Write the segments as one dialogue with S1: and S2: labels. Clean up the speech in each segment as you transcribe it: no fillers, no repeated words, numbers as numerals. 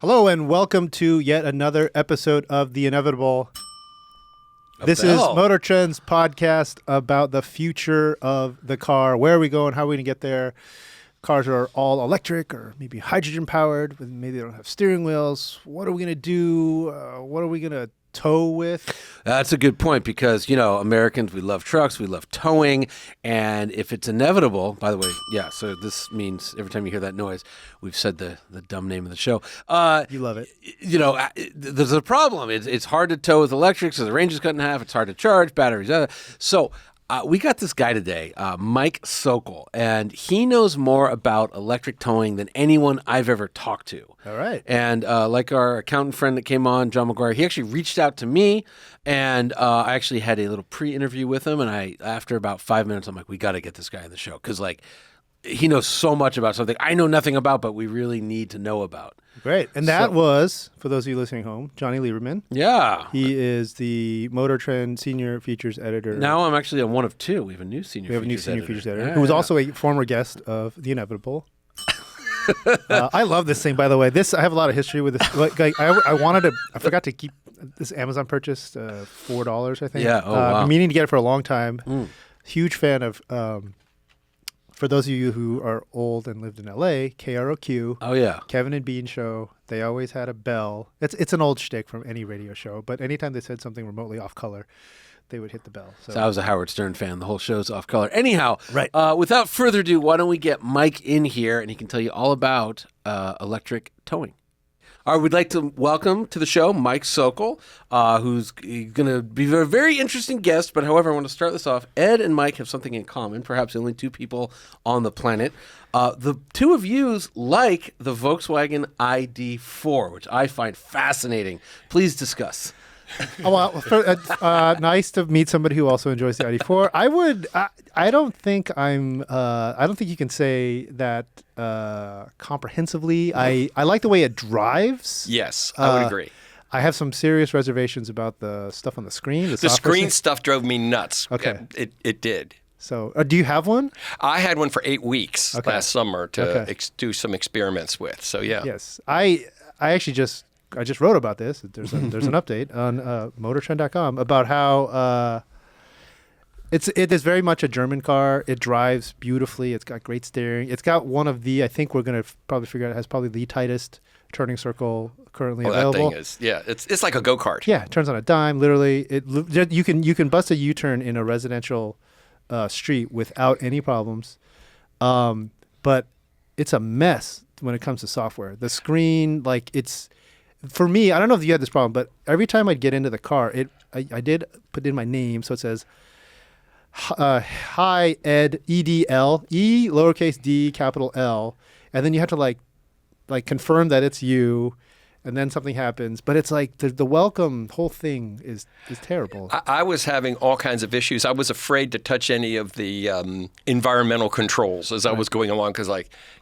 S1: Hello and welcome to yet another episode of The InEVitable. This is MotorTrend's podcast about the future of the car. Where are we going? How are we going to get there? Cars are all electric or maybe hydrogen powered. Maybe they don't have steering wheels. What are we going to do? What are we going to tow with?
S2: That's a good point because, Americans, we love trucks, we love towing, and if it's inevitable, by the way, so this means every time you hear that noise, we've said the dumb name of the show.
S1: You love it.
S2: There's a problem. It's hard to tow with electric, so the range is cut in half. It's hard to charge, batteries. So we got this guy today, Mike Sokol, and he knows more about electric towing than anyone I've ever talked to.
S1: All right.
S2: And like our accountant friend that came on, John McGuire, he actually reached out to me, and I actually had a little pre-interview with him, and after about 5 minutes, I'm like, we got to get this guy on the show, because he knows so much about something I know nothing about, but we really need to know about.
S1: Great. And that was, for those of you listening home, Johnny Lieberman.
S2: Yeah.
S1: He is the MotorTrend Senior Features Editor.
S2: Now I'm actually on one of two. We have a new Senior Features
S1: Editor. Who was also a former guest of The InEVitable. I love this thing, by the way. I have a lot of history with this. I forgot to keep this Amazon purchase, $4, I think.
S2: Yeah. Oh, wow.
S1: I've been meaning to get it for a long time. Huge fan of... for those of you who are old and lived in LA, KROQ.
S2: Oh, yeah.
S1: Kevin and Bean show. They always had a bell. It's an old shtick from any radio show, but anytime they said something remotely off color, they would hit the bell. So
S2: I was a Howard Stern fan. The whole show's off color. Anyhow,
S1: right.
S2: Without further ado, why don't we get Mike in here and he can tell you all about electric towing. All right, we'd like to welcome to the show Mike Sokol, who's going to be a very interesting guest. But however, I want to start this off. Ed and Mike have something in common, perhaps the only two people on the planet. The two of you like the Volkswagen ID4, which I find fascinating. Please discuss.
S1: Nice to meet somebody who also enjoys the ID4. I don't think you can say that comprehensively. I like the way it drives.
S3: Yes, I would agree.
S1: I have some serious reservations about the stuff on the screen.
S3: The screen stuff drove me nuts.
S1: Okay.
S3: It did.
S1: So, do you have one?
S3: I had one for 8 weeks last summer to do some experiments with. So, yeah.
S1: Yes. I actually just wrote about this. There's an update on MotorTrend.com about how it is very much a German car. It drives beautifully. It's got great steering. It's got one of the, I think we're going to probably figure out, it has probably the tightest turning circle currently available.
S3: That thing is, it's like a go-kart.
S1: Yeah, it turns on a dime, literally. You can bust a U-turn in a residential street without any problems. But it's a mess when it comes to software. The screen, for me, I don't know if you had this problem, but every time I'd get into the car, I did put in my name, so it says, hi, Ed, EDL, E, lowercase d, capital L, and then you have to confirm that it's you, and then something happens. But it's like the welcome whole thing is terrible.
S3: I was having all kinds of issues. I was afraid to touch any of the environmental controls as I was going along because,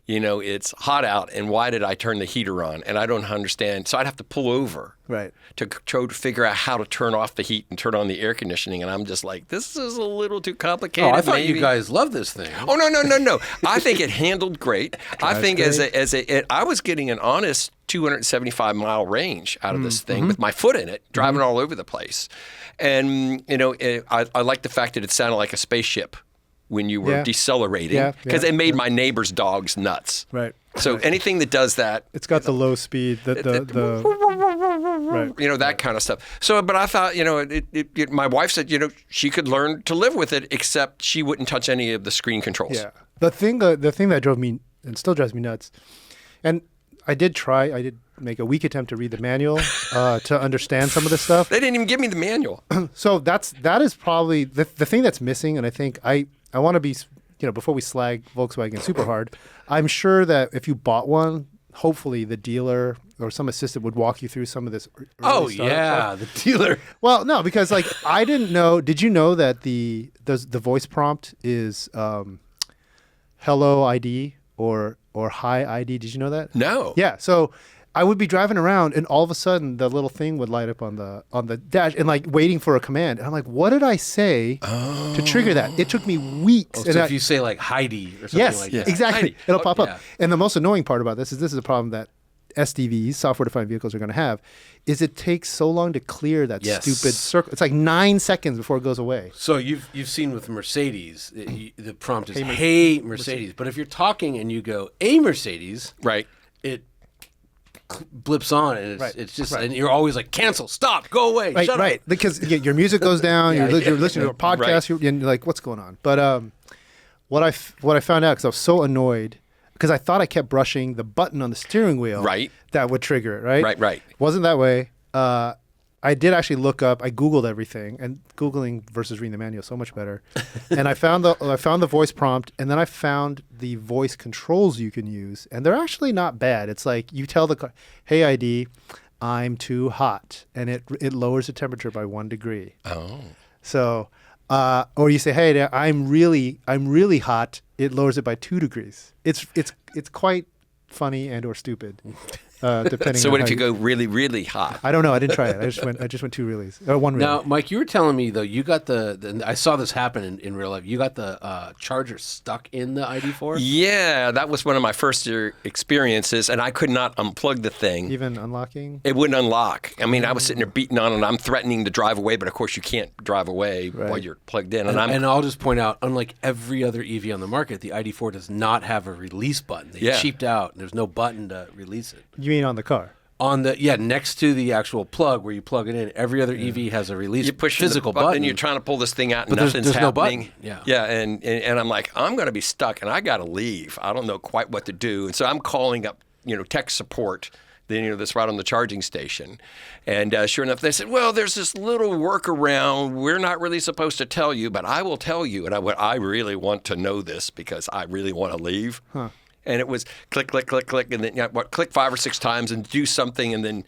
S3: it's hot out, and why did I turn the heater on? And I don't understand. So I'd have to pull over to try to figure out how to turn off the heat and turn on the air conditioning. And I'm just like, this is a little too complicated.
S2: Oh, I thought you guys love this thing.
S3: Oh, no. I think it handled great. I think I was getting an honest 275-mile range out of this thing with my foot in it, driving all over the place. And, I like the fact that it sounded like a spaceship when you were decelerating because it made my neighbor's dogs nuts.
S1: Right.
S3: So anything that does that.
S1: It's got the low speed, right.
S3: That kind of stuff. So, but I thought, my wife said, she could learn to live with it, except she wouldn't touch any of the screen controls.
S1: Yeah. The thing that drove me and still drives me nuts, and I did make a weak attempt to read the manual to understand some of this stuff.
S3: They didn't even give me the manual.
S1: So that is probably the thing that's missing, and I think I want to be, before we slag Volkswagen super hard, I'm sure that if you bought one, hopefully the dealer or some assistant would walk you through some of this early stuff.
S2: The dealer.
S1: Well, no, because I didn't know. Did you know that the voice prompt is hello ID or hi ID? Did you know that?
S3: No.
S1: Yeah. So I would be driving around, and all of a sudden, the little thing would light up on the dash, and waiting for a command. And I'm like, "What did I say to trigger that?" It took me weeks.
S2: So if you say Heidi or something like that,
S1: exactly,
S3: Heidi.
S1: It'll pop up.
S2: Yeah.
S1: And the most annoying part about this is a problem that SDVs, software-defined vehicles, are going to have is it takes so long to clear that
S2: Yes.
S1: stupid circle. It's like 9 seconds before it goes away.
S2: So you've seen with Mercedes, the prompt is "Hey Mercedes," but if you're talking and you go "a Mercedes,"
S3: Right.
S2: it blips on and
S1: Right.
S2: it's just and you're always like cancel, stop, go away,
S1: Right,
S2: shut
S1: right.
S2: up.
S1: Because your music goes down.
S2: Yeah,
S1: you're listening to a podcast.
S3: Right.
S1: You're like, what's going on? But what I found out, because I was so annoyed, because I thought I kept brushing the button on the steering wheel.
S3: Right.
S1: That would trigger it. Right.
S3: Right.
S1: Wasn't that way. I did actually look up. I Googled everything, and Googling versus reading the manual is so much better. And I found the voice prompt, and then I found the voice controls you can use, and they're actually not bad. It's like you tell the car, "Hey ID, I'm too hot," and it lowers the temperature by 1 degree.
S3: Oh.
S1: So, or you say, "Hey, I'm really hot." It lowers it by 2 degrees. It's quite funny and or stupid. Depending.
S3: So
S1: on
S3: what
S1: how
S3: if you go really, really hot?
S1: I don't know. I didn't try it. I just went 2 reallys. One relay.
S2: Now, Mike, you were telling me though you got the I saw this happen in real life. You got the charger stuck in the ID4.
S3: Yeah, that was one of my first experiences, and I could not unplug the thing.
S1: Even unlocking.
S3: It wouldn't unlock. I mean, I was sitting there beating on it, and I'm threatening to drive away, but of course you can't drive away while you're plugged in.
S2: And I'll just point out, unlike every other EV on the market, the ID4 does not have a release button. They cheaped out, and there's no button to release it.
S1: You mean on the car?
S2: On the next to the actual plug where you plug it in, every other EV has a release
S3: you push
S2: physical
S3: the button,
S2: button.
S3: and you're trying to pull this thing out, and
S2: But there's
S3: nothing's
S2: no
S3: happening.
S2: button.
S3: Yeah, and I'm like, I'm going to be stuck, and I got to leave. I don't know quite what to do, and so I'm calling up, tech support. Then that's right on the charging station, and sure enough, they said, "Well, there's this little workaround. We're not really supposed to tell you, but I will tell you." And I really want to know this because I really want to leave. Huh. And it was click, click, click, click, and then click 5 or 6 times and do something, and then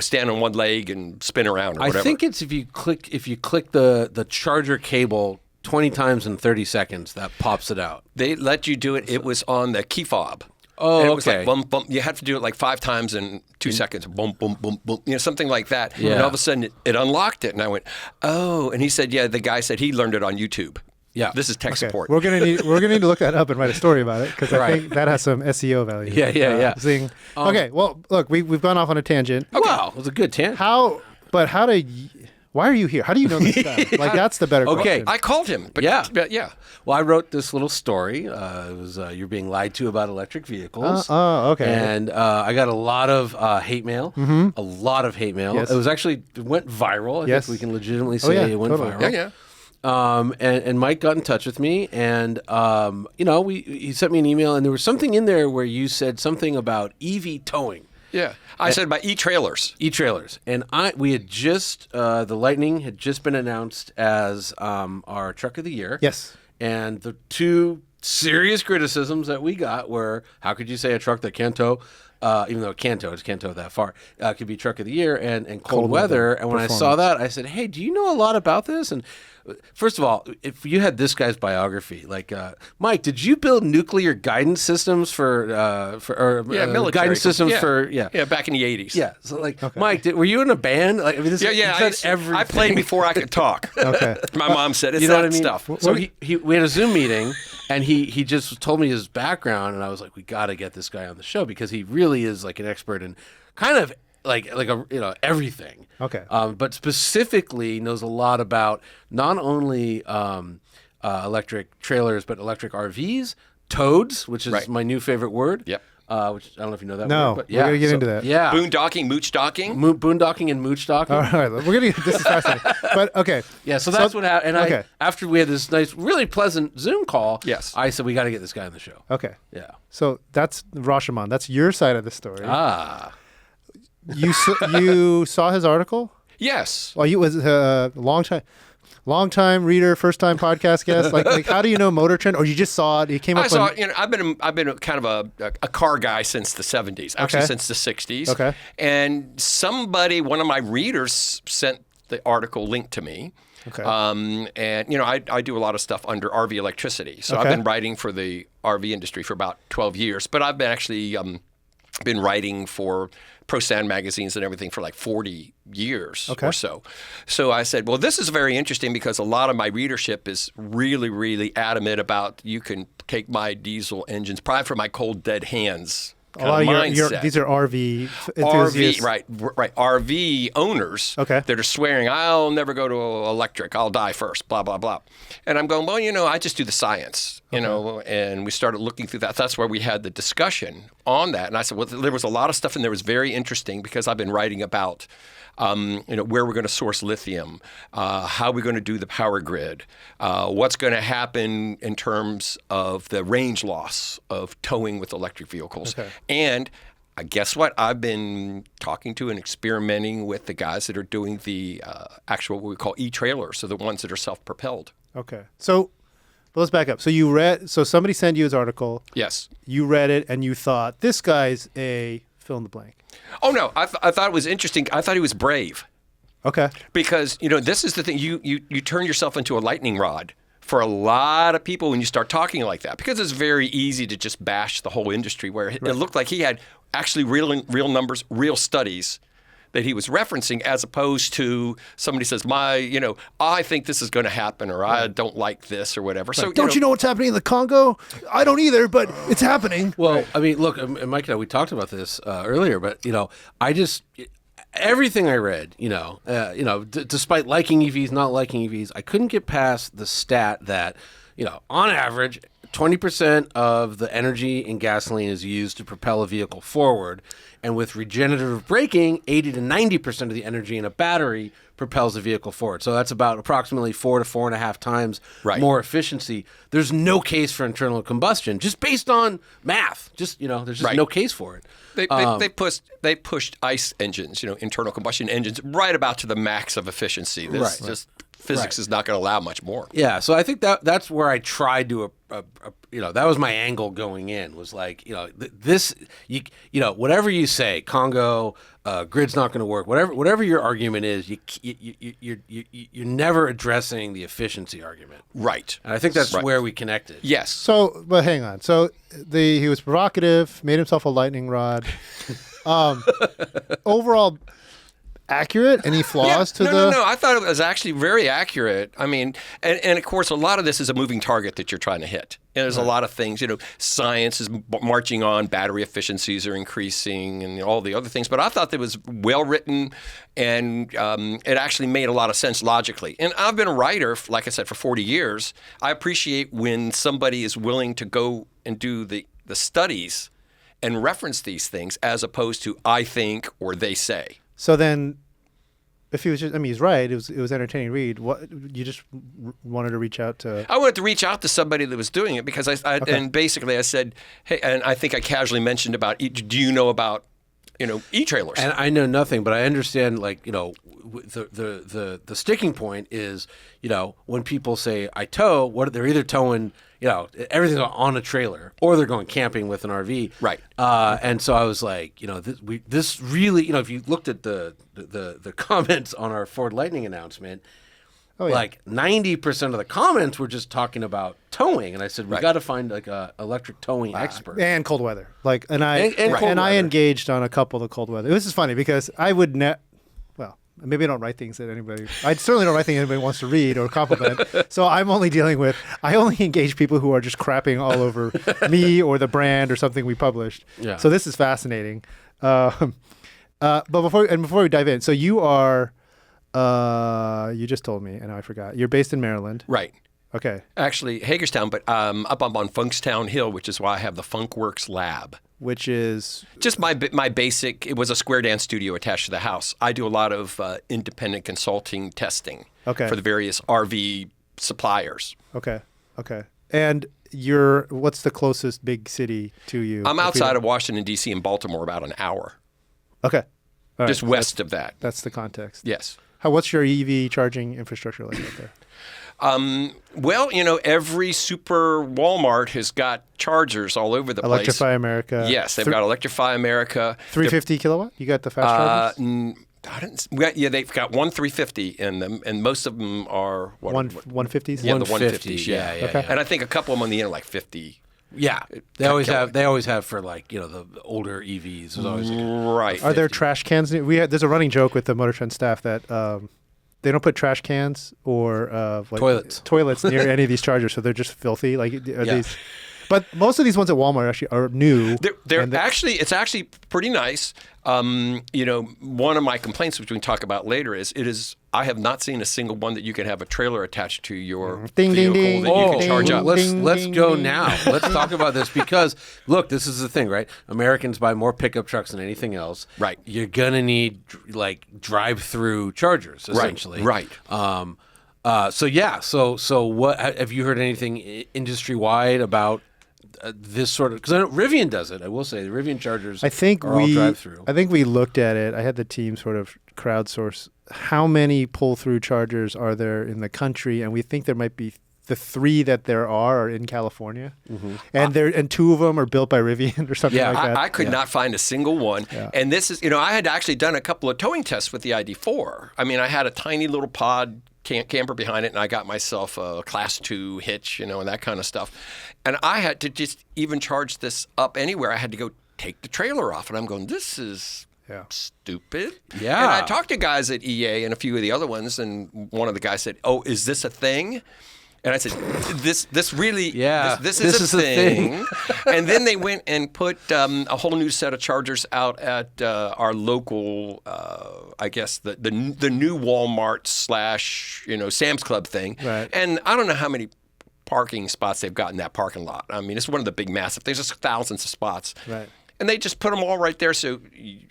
S3: stand on one leg and spin around or whatever.
S2: I think it's if you click the charger cable 20 times in 30 seconds, that pops it out.
S3: They let you do it. It was on the key fob.
S2: Oh,
S3: and it was
S2: okay.
S3: like bump, bump. You have to do it like 5 times in 2 seconds. Boom, boom, boom, boom. Something like that.
S2: Yeah.
S3: And all of a sudden, it unlocked it, and I went, "Oh!" And he said, "Yeah." The guy said he learned it on YouTube.
S2: Yeah.
S3: This is tech support.
S1: We're gonna need to look that up and write a story about it because I think that has some SEO value.
S2: Yeah.
S1: Zing. Okay. Well, look, we've gone off on a tangent.
S2: Wow, it was a good tangent.
S1: Why are you here? How do you know this guy? Like, that's the better question.
S3: I called him. But
S2: Yeah.
S3: yeah.
S2: Well, I wrote this little story. It was you're being lied to about electric vehicles.
S1: Okay.
S2: And I got a lot of hate mail. A lot of hate mail.
S1: Yes.
S2: It went viral. I
S1: Yes.
S2: think we can legitimately say it went
S1: totally.
S2: viral.
S3: Yeah.
S2: And Mike got in touch with me, and he sent me an email, and there was something in there where you said something about EV towing.
S3: Yeah. I said about e-trailers.
S2: E-trailers, and we had just the Lightning had just been announced as our truck of the year.
S1: Yes.
S2: And the 2 serious criticisms that we got were, how could you say a truck that can't tow, even though it can't tow that far, could be truck of the year and cold weather. And when I saw that, I said, "Hey, do you know a lot about this?" And first of all, if you had this guy's biography, like Mike, did you build nuclear guidance systems for
S3: military
S2: guidance systems
S3: Yeah, back in the 80s.
S2: Yeah, so Mike, were you in a band? Like, I mean, this,
S3: I played before I could talk.
S1: Okay.
S3: My mom said it's
S2: you know
S3: that
S2: what I mean?
S3: stuff.
S2: So we had a Zoom meeting, and he just told me his background, and I was like, we got to get this guy on the show because he really is like an expert in kind of like everything.
S1: Okay.
S2: But specifically knows a lot about not only electric trailers but electric RVs, toads, which is my new favorite word.
S3: Yep.
S2: Which I don't know if you know that
S1: No,
S2: word. But
S1: we're gonna get into that.
S2: Yeah.
S3: Boondocking, mooch-docking.
S2: Boondocking and mooch-docking.
S1: All right. We're gonna. This is fascinating. But okay.
S2: Yeah, so that's what happened. And after we had this nice, really pleasant Zoom call,
S3: Yes.
S2: I said, we got to get this guy on the show.
S1: Okay.
S2: Yeah.
S1: So that's Rashomon. That's your side of the story.
S2: Ah.
S1: You saw his article?
S3: Yes.
S1: Well, you was a long time reader, first time podcast guest. Like how do you know MotorTrend? Or you just saw it? You came up.
S3: I saw it. I've been kind of a car guy since the 70s. Actually,
S1: Okay.
S3: since the 60s.
S1: Okay.
S3: And one of my readers, sent the article linked to me.
S1: Okay.
S3: And I do a lot of stuff under RV electricity. So
S1: Okay.
S3: I've been writing for the RV industry for about 12 years. But I've been actually been writing for ProSound magazines and everything for like 40 years or so. So I said, well, this is very interesting because a lot of my readership is really, really adamant about you can take my diesel engines, probably for my cold dead hands
S1: A lot of
S3: mindset.
S1: these are RV enthusiasts.
S3: RV, right. RV owners that are swearing, I'll never go to electric. I'll die first, blah, blah, blah. And I'm going, well, I just do the science, and we started looking through that. That's where we had the discussion on that. And I said, well, there was a lot of stuff in there that was very interesting because I've been writing about where we're going to source lithium, how we're going to do the power grid, what's going to happen in terms of the range loss of towing with electric vehicles. Okay. And guess what? I've been talking to and experimenting with the guys that are doing the actual what we call e-trailers, so the ones that are self-propelled.
S1: Okay. So let's back up. So somebody sent you his article.
S3: Yes.
S1: You read it and you thought, this guy's a fill in the blank.
S3: Oh, no. I thought it was interesting. I thought he was brave.
S1: Okay.
S3: Because, this is the thing. You turn yourself into a lightning rod for a lot of people when you start talking like that. Because it's very easy to just bash the whole industry where it looked like he had actually real numbers, real studies that he was referencing, as opposed to somebody says, I think this is going to happen, or I don't like this, or whatever. So
S1: don't you know what's happening in the Congo? I don't either, but it's happening.
S2: Well, I mean, look, Mike and I, we talked about this earlier, but I just everything I read, despite liking EVs, not liking EVs, I couldn't get past the stat that, on average, 20% of the energy in gasoline is used to propel a vehicle forward. And with regenerative braking, 80 to 90% of the energy in a battery propels the vehicle forward. So that's about approximately 4 to 4.5 times more efficiency. There's no case for internal combustion, just based on math. There's just no case for it.
S3: They pushed ICE engines, internal combustion engines, right about to the max of efficiency. Physics is not going to allow much more.
S2: Yeah, so I think that's where I tried to, that was my angle going in, was like, whatever you say, Congo, grid's not going to work, whatever your argument is, you're never addressing the efficiency argument.
S3: Right.
S2: And I think that's where we connected.
S3: Yes.
S1: So, but hang on. So he was provocative, made himself a lightning rod. Overall, accurate? Any flaws to the...
S3: No. I thought it was actually very accurate. I mean, and of course, a lot of this is a moving target that you're trying to hit. And there's a lot of things, science is marching on, battery efficiencies are increasing, and all the other things. But I thought that was well written, and it actually made a lot of sense logically. And I've been a writer, like I said, for 40 years. I appreciate when somebody is willing to go and do the studies and reference these things, as opposed to I think or they say.
S1: So then, if he was just, he's right. It was entertaining to read. What you just wanted to reach out to?
S3: I wanted to reach out to somebody that was doing it because and basically I said, hey, and I think I casually mentioned about, do you know about, e-trailers?
S2: And I know nothing, but I understand, the sticking point is, when people say I tow, they're either towing, everything's on a trailer, or they're going camping with an RV.
S3: Right.
S2: And so I was like, this really, if you looked at the comments on our Ford Lightning announcement, like 90% of the comments were just talking about towing, and I said we got to find like a electric towing expert
S1: and cold weather. I engaged on a couple of the cold weather. This is funny because I would maybe I don't write things that anybody... I certainly don't write things anybody wants to read or compliment. So I only engage people who are just crapping all over me or the brand or something we published. Yeah. So this is fascinating. But before we dive in, so you are... you just told me, and I forgot. You're based in Maryland.
S3: Right.
S1: Okay.
S3: Actually, Hagerstown, but up on Funkstown Hill, which is why I have the Funkworks Lab.
S1: Which is?
S3: Just my basic, it was a square dance studio attached to the house. I do a lot of independent consulting testing for the various RV suppliers.
S1: Okay. And what's the closest big city to you?
S3: I'm outside of Washington, D.C. in Baltimore, about an hour.
S1: Okay. All
S3: just
S1: right.
S3: west of that.
S1: That's the context.
S3: Yes.
S1: What's your EV charging infrastructure like out there?
S3: Well, every super Walmart has got chargers all over the place.
S1: Electrify America.
S3: Yes, they've got Electrify America.
S1: 350 kilowatt? You got the fast chargers?
S3: They've got one 350 in them, and most of them are...
S1: 150s?
S3: Yeah, the 150s,
S2: yeah.
S3: Okay. And I think a couple of them on the end are like 50.
S2: Yeah, they always have for the older EVs.
S3: Right.
S1: Are there trash cans? There's a running joke with the MotorTrend staff that they don't put trash cans or
S2: toilets
S1: near any of these chargers, so they're just filthy. These. But most of these ones at Walmart actually are new.
S3: It's actually pretty nice. One of my complaints, which we can talk about later, is I have not seen a single one that you can have a trailer attached to your vehicle that you can charge up.
S2: Let's go now. Let's talk about this because, look, this is the thing, right? Americans buy more pickup trucks than anything else.
S3: Right.
S2: You're going to need, drive-through chargers, essentially.
S3: Right.
S2: So what have you heard anything industry-wide about this sort of, because I know Rivian does it. I will say the Rivian chargers are all drive-through.
S1: I think we looked at it. I had the team sort of crowdsource how many pull-through chargers are there in the country, and we think there might be the 3 that there are in California, and 2 of them are built by Rivian or something like that.
S3: I could not find a single one. Yeah. And this is, I had actually done a couple of towing tests with the ID4. I mean, I had a tiny little pod camper behind it, and I got myself a Class 2 hitch, and that kind of stuff. And I had to just even charge this up anywhere. I had to go take the trailer off, and I'm going, this is stupid.
S2: Yeah.
S3: And I talked to guys at EA and a few of the other ones, and one of the guys said, "Oh, is this a thing?" And I said, "This really, this is a thing." And then they went and put a whole new set of chargers out at our local, I guess the new Walmart / Sam's Club thing.
S1: Right.
S3: And I don't know how many parking spots they've got in that parking lot. I mean, it's one of the big massive. There's just thousands of spots.
S1: Right.
S3: And they just put them all right there. So,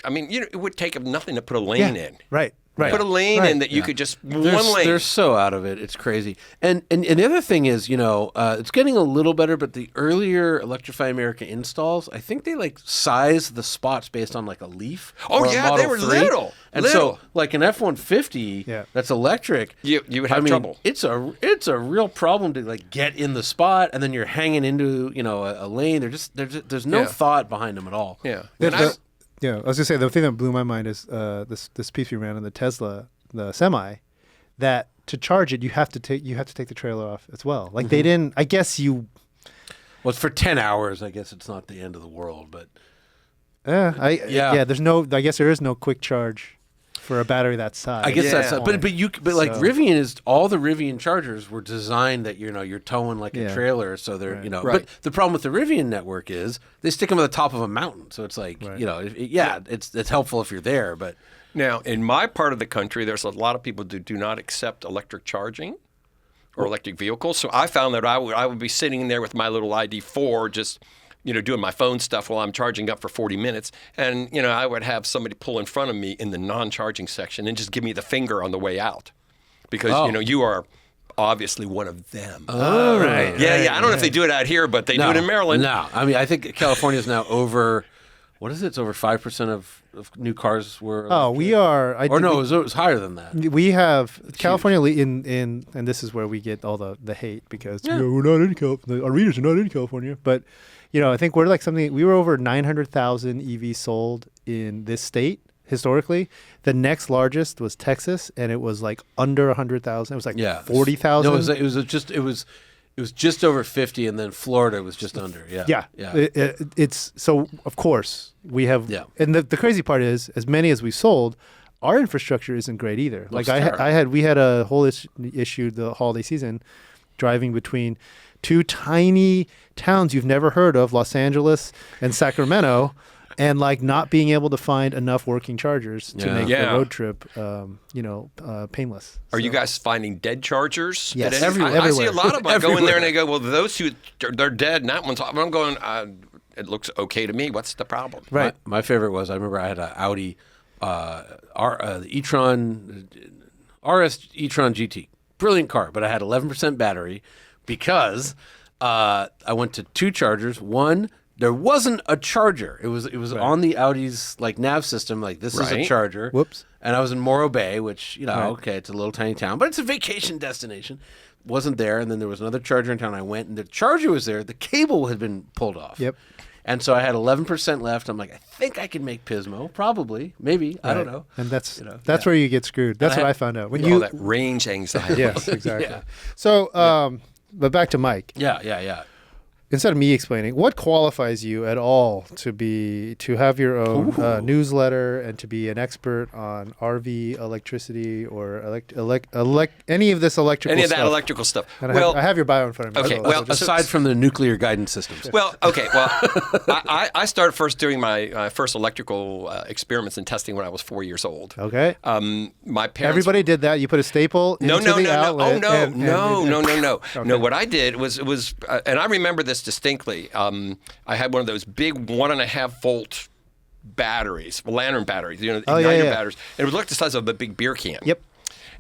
S3: I mean, it would take nothing to put a lane in.
S1: Right.
S3: Put a lane in that you could just one lane.
S2: They're so out of it. It's crazy. And the other thing is, it's getting a little better, but the earlier Electrify America installs, I think they size the spots based on a Leaf.
S3: Oh
S2: or
S3: yeah,
S2: a
S3: they were
S2: 3.
S3: little.
S2: And so an F-150 that's electric,
S3: you would have trouble.
S2: It's a real problem to get in the spot, and then you're hanging into a lane. There's no thought behind them at all.
S3: Yeah.
S1: I was gonna say the thing that blew my mind is this piece we ran on the Tesla, the Semi, that to charge it you have to take the trailer off as well. They didn't. I guess you.
S2: Well, it's for 10 hours. I guess it's not the end of the world, but.
S1: There's no. I guess there is no quick charge for a battery that size.
S2: I guess that's. But Rivian is all the Rivian chargers were designed that you're towing a trailer, so they're
S3: Right.
S2: But the problem with the Rivian network is they stick them at the top of a mountain, so it's it's helpful if you're there, but.
S3: Now, in my part of the country, there's a lot of people who do not accept electric charging or electric vehicles. So I found that I would be sitting there with my little ID4 just, doing my phone stuff while I'm charging up for 40 minutes. And, I would have somebody pull in front of me in the non-charging section and just give me the finger on the way out. Because, you are obviously one of them.
S2: Oh, right.
S3: Yeah. I don't know if they do it out here, but they do it in Maryland.
S2: No. I mean, I think California is now over... What is it? It's over 5% of new cars were.
S1: Oh, we are.
S2: It was higher than that.
S1: We have California and this is where we get all the hate because we're not in California. Our readers are not in California. But I think we're we were over 900,000 EVs sold in this state historically. The next largest was Texas, and it was under 100,000. It was 40,000.
S2: No, it was just over 50, and then Florida was just under. Yeah.
S1: It's so, of course, we have. Yeah. And the crazy part is, as many as we sold, our infrastructure isn't great either. We had a whole issue the holiday season driving between 2 tiny towns you've never heard of, Los Angeles and Sacramento, and not being able to find enough working chargers to make the road trip, painless.
S3: Are you guys finding dead chargers?
S1: Yes,
S3: everywhere. I see a lot of them. I go in there and they go, "Well, those 2, they're dead, and that one's." I'm going. It looks okay to me. What's the problem?
S1: Right.
S2: My favorite was I remember I had an Audi, e-tron, RS e-tron GT, brilliant car, but I had 11% battery because I went to 2 chargers. One. There wasn't a charger. It was on the Audi's nav system. This is a charger.
S1: Whoops.
S2: And I was in Morro Bay, which okay, it's a little tiny town, but it's a vacation destination. Wasn't there, and then there was another charger in town. I went, and the charger was there. The cable had been pulled off.
S1: Yep.
S2: And so I had 11% left. I'm like, I think I can make Pismo. Probably, maybe. Right. I don't know.
S1: And that's where you get screwed. That's what I found out.
S3: When all that range anxiety.
S1: Yes, exactly. So, but back to Mike.
S2: Yeah.
S1: instead of me explaining, what qualifies you at all to have your own newsletter and to be an expert on RV electricity or any of this electrical stuff?
S3: Electrical stuff.
S1: And
S3: well,
S1: I have your bio in front of me.
S3: Okay. Well,
S2: aside from the nuclear guidance systems.
S3: Well, okay. Well, I started first doing my first electrical experiments and testing when I was 4 years old.
S1: Okay.
S3: My parents.
S1: Everybody did that. You put a staple into the outlet.
S3: Oh no. Okay. No, what I did was and I remember this distinctly. I had one of those big 1.5 volt batteries, lantern batteries, igniter batteries, and it looked the size of a big beer can.
S1: Yep.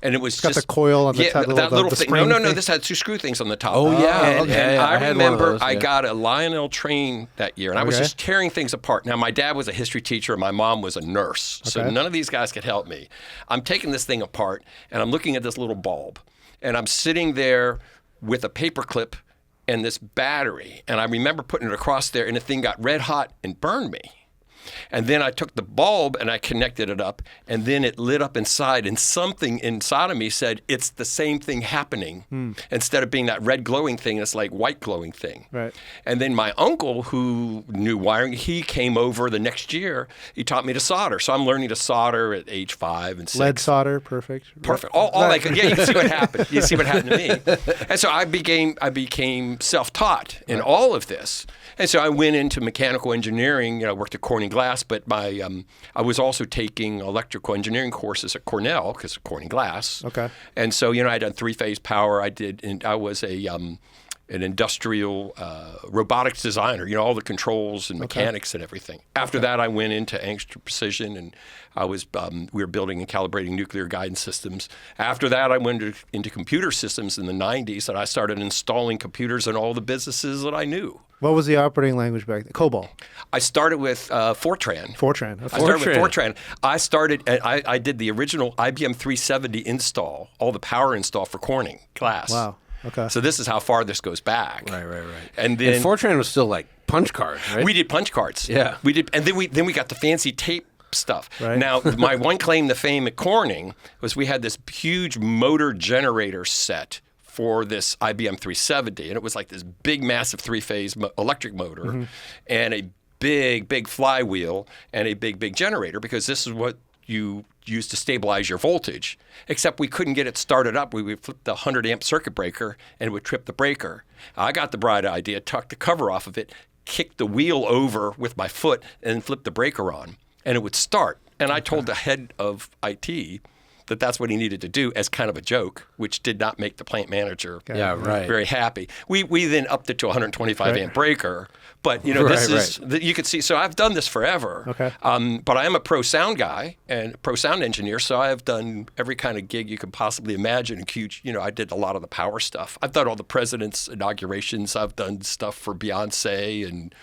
S3: And it was
S1: it's got the coil on the top.
S3: That little thing. No.
S1: Thing.
S3: This had 2 screw things on the top.
S2: Oh yeah.
S3: And I remember
S2: those,
S3: I got a Lionel train that year, and I was just tearing things apart. Now my dad was a history teacher, and my mom was a nurse, so none of these guys could help me. I'm taking this thing apart, and I'm looking at this little bulb, and I'm sitting there with a paper clip and this battery, and I remember putting it across there, and the thing got red hot and burned me. And then I took the bulb and I connected it up, and then it lit up inside, and something inside of me said, it's the same thing happening. Instead of being that red glowing thing, it's like white glowing thing.
S1: Right.
S3: And then my uncle, who knew wiring, he came over the next year. He taught me to solder. So I'm learning to solder at age 5 and 6.
S1: Lead solder, perfect.
S3: Perfect. All I could. Yeah, you can see what happened. You see what happened to me. And so I became self-taught in all of this. And so I went into mechanical engineering. I worked at Corning Glass, but I was also taking electrical engineering courses at Cornell because of Corning Glass.
S1: Okay.
S3: And so I done 3-phase power. I was an industrial robotics designer. All the controls and mechanics and everything. After that, I went into Angstrom Precision, and we were building and calibrating nuclear guidance systems. After that, I went into computer systems in the 90s, and I started installing computers in all the businesses that I knew.
S1: What was the operating language back then? COBOL.
S3: I started with Fortran.
S1: Fortran.
S3: I started with Fortran. I did the original IBM 370 install, all the power install for Corning Glass.
S1: Wow. Okay.
S3: So this is how far this goes back.
S2: Right.
S3: And then
S2: Fortran was still like punch cards, right?
S3: We did punch cards.
S2: Yeah.
S3: We did, and then we got the fancy tape stuff.
S1: Right.
S3: Now, my one claim to fame at Corning was we had this huge motor generator set for this IBM 370, and it was like this big, massive 3-phase electric motor, and a big flywheel, and a big generator, because this is what you use to stabilize your voltage. Except we couldn't get it started up. We would flip the 100-amp circuit breaker, and it would trip the breaker. I got the bright idea, tucked the cover off of it, kicked the wheel over with my foot, and flipped the breaker on, and it would start. And I told the head of IT that's what he needed to do as kind of a joke, which did not make the plant manager very happy. We then upped it to a 125 amp breaker, but you could see. So I've done this forever.
S1: Okay.
S3: But I am a pro sound guy and pro sound engineer, so I have done every kind of gig you could possibly imagine. And huge, I did a lot of the power stuff. I've done all the president's inaugurations. I've done stuff for Beyonce and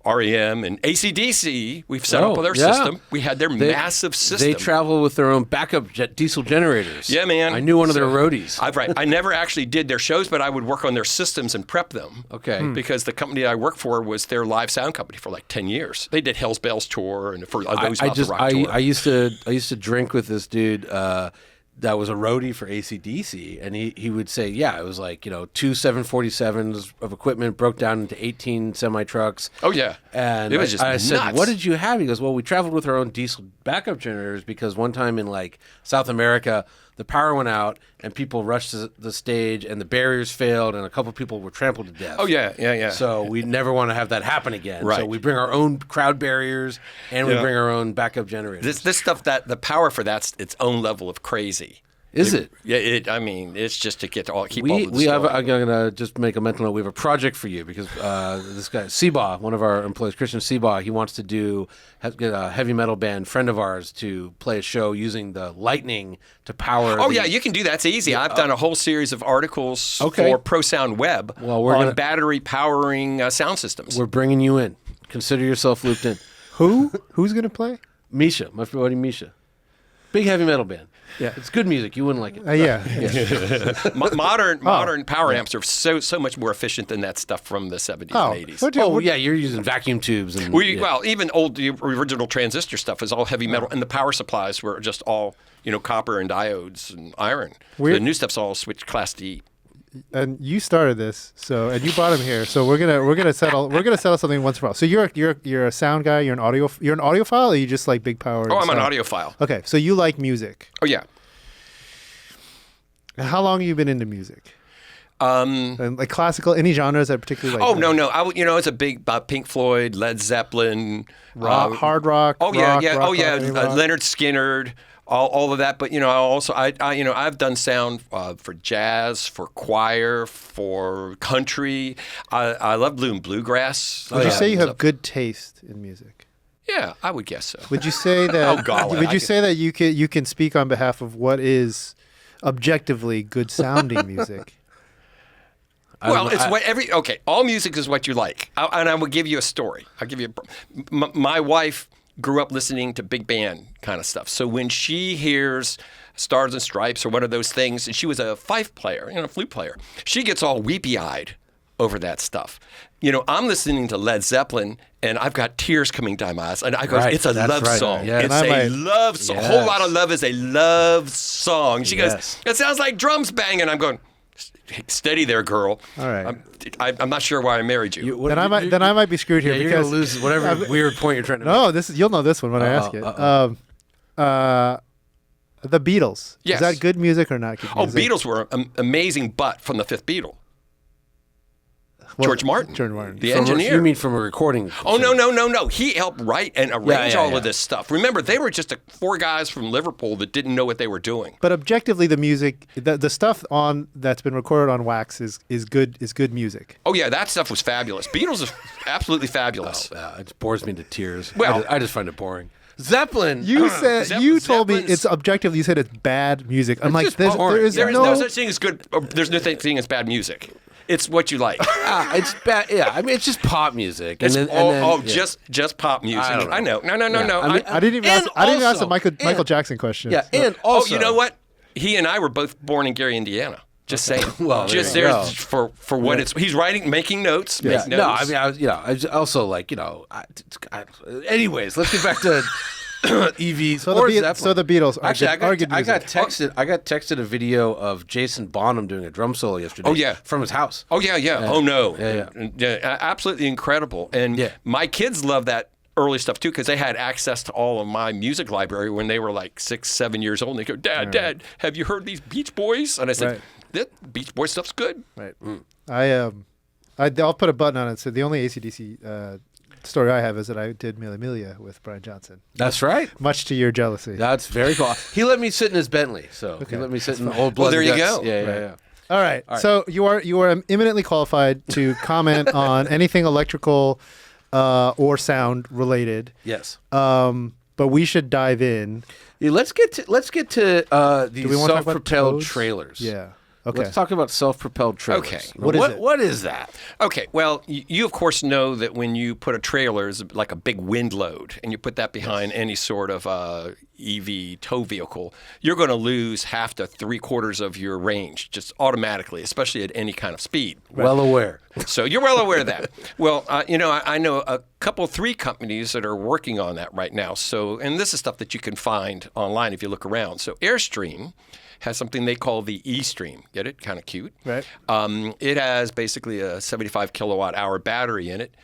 S3: REM and AC/DC. We've set up their system. We had their massive system.
S2: They travel with their own backup diesel generators.
S3: Yeah, man.
S2: I knew one of their roadies.
S3: I never actually did their shows, but I would work on their systems and prep them.
S2: Okay.
S3: Because the company I worked for was their live sound company for like 10 years. They did Hell's Bells tour and for those about the rock tour.
S2: I used to drink with this dude that was a roadie for AC/DC, and he would say, it was like, 2 747s of equipment broke down into 18 semi-trucks.
S3: Oh, yeah.
S2: And
S3: it was just
S2: I said,
S3: nuts.
S2: what did you have? He goes, well, we traveled with our own diesel backup generators because one time in like South America, the power went out and people rushed to the stage and the barriers failed and a couple people were trampled to death.
S3: Oh, yeah.
S2: So we never want to have that happen again.
S3: Right.
S2: So we bring our own crowd barriers and we bring our own backup generators.
S3: This stuff, the power for that's its own level of crazy.
S2: Is it?
S3: Yeah, it's just to keep all of the
S2: I'm going to just make a mental note. We have a project for you because this guy, Seabaugh, one of our employees, Christian Seabaugh, he wants to get a heavy metal band friend of ours to play a show using the lightning to power.
S3: Oh, yeah, you can do that. It's easy. I've done a whole series of articles for Pro Sound Web on battery powering sound systems.
S2: We're bringing you in. Consider yourself looped in.
S1: Who's going to play?
S2: Misha, my buddy Misha. Big heavy metal band. Yeah, it's good music. You wouldn't like it.
S3: Modern power amps are so much more efficient than that stuff from the 70s and 80s.
S2: You're using vacuum tubes. And,
S3: Well, even the original transistor stuff is all heavy metal, and the power supplies were just all copper and diodes and iron. The new stuff's all switched Class D.
S1: and you started this, and you brought him here. So we're gonna settle something once for all. So you're a sound guy. You're an audiophile, or you just like big power?
S3: Oh, I'm an audiophile.
S1: Okay, so you like music.
S3: Oh yeah.
S1: How long have you been into music? And like classical, any genres that particularly like?
S3: Oh no, it's a big Pink Floyd, Led Zeppelin,
S1: hard rock.
S3: Oh yeah,
S1: rock,
S3: Leonard Skinner, all of that. But I've done sound for jazz, for choir, for country. I love bluegrass.
S1: Would you say you have good taste in music?
S3: Yeah, I would guess so.
S1: Would you say that?
S3: Oh, golly,
S1: would you say that you can speak on behalf of what is objectively good sounding music?
S3: Well, all music is what you like. And I will give you a story. I'll give you my wife grew up listening to big band kind of stuff. So when she hears Stars and Stripes or one of those things, and she was a fife player, flute player, she gets all weepy-eyed over that stuff. I'm listening to Led Zeppelin, and I've got tears coming down my eyes. And I go, it's a love song.
S1: Yeah.
S3: It's a love song. A whole lot of love is a love song. She goes, it sounds like drums banging. I'm going, steady there, girl.
S1: All right.
S3: I'm not sure why I married you.
S1: Then I might be screwed here
S2: because
S1: you're
S2: gonna lose whatever weird point you're trying to make.
S1: No, you'll know this one when I ask it. The Beatles.
S3: Yes.
S1: Is that good music or not good music?
S3: Oh, Beatles were amazing, but from the fifth Beatle. George Martin, the engineer.
S2: You mean from a recording?
S3: Oh, no. He helped write and arrange all of this stuff. Remember, they were just four guys from Liverpool that didn't know what they were doing.
S1: But objectively, the music, the stuff that's been recorded on wax is good music.
S3: Oh yeah, that stuff was fabulous. Beatles is absolutely fabulous.
S2: It bores me to tears.
S3: Well,
S2: I just find it boring. Zeppelin.
S1: You told me it's objectively. You said it's bad music. I'm like, there is
S3: no such thing as good. There's no such thing as bad music. It's what you like.
S2: It's bad. Yeah, I mean, it's just pop music.
S3: Just pop music. I know. No.
S1: I didn't even ask the Michael Jackson question.
S2: Yeah, and also,
S3: you know what? He and I were both born in Gary, Indiana. Just saying.
S2: Well,
S3: just there for what it's. He's making notes.
S2: Yeah.
S3: Notes.
S2: No, I mean, I was also like, anyways, let's get back to EVs.
S1: So the Beatles.
S2: Actually, I got texted a video of Jason Bonham doing a drum solo yesterday.
S3: Oh yeah,
S2: from his house.
S3: Oh yeah. Oh no.
S2: Yeah.
S3: Absolutely incredible. And my kids love that early stuff too because they had access to all of my music library when they were like 6, 7 years old. And they go, Dad, have you heard these Beach Boys? And I said, that Beach Boy stuff's good.
S1: Right. I'll put a button on it. So the only AC/DC story I have is that I did Mila Amelia with Brian Johnson.
S2: That's right.
S1: Much to your jealousy.
S2: That's very cool. He let me sit in his Bentley, so he let me sit in the old blood.
S3: Well, there you go.
S2: Yeah.
S1: All right. So you are eminently qualified to comment on anything electrical or sound related.
S2: Yes.
S1: But we should dive in.
S2: Yeah, let's get to these self-propelled trailers.
S1: Yeah. Okay.
S2: Let's talk about self-propelled trailers.
S3: Okay.
S2: What is that?
S3: Okay. Well, you of course know that when you put a trailer, it's like a big wind load, and you put that behind any sort of EV tow vehicle, you're going to lose half to 3/4 of your range just automatically, especially at any kind of speed.
S2: Well aware.
S3: So you're well aware of that. Well, I know a couple, 3 companies that are working on that right now. So, and this is stuff that you can find online if you look around. So Airstream has something they call the E-Stream. Get it? Kind of cute.
S1: Right.
S3: It has basically a 75 kilowatt hour battery in it,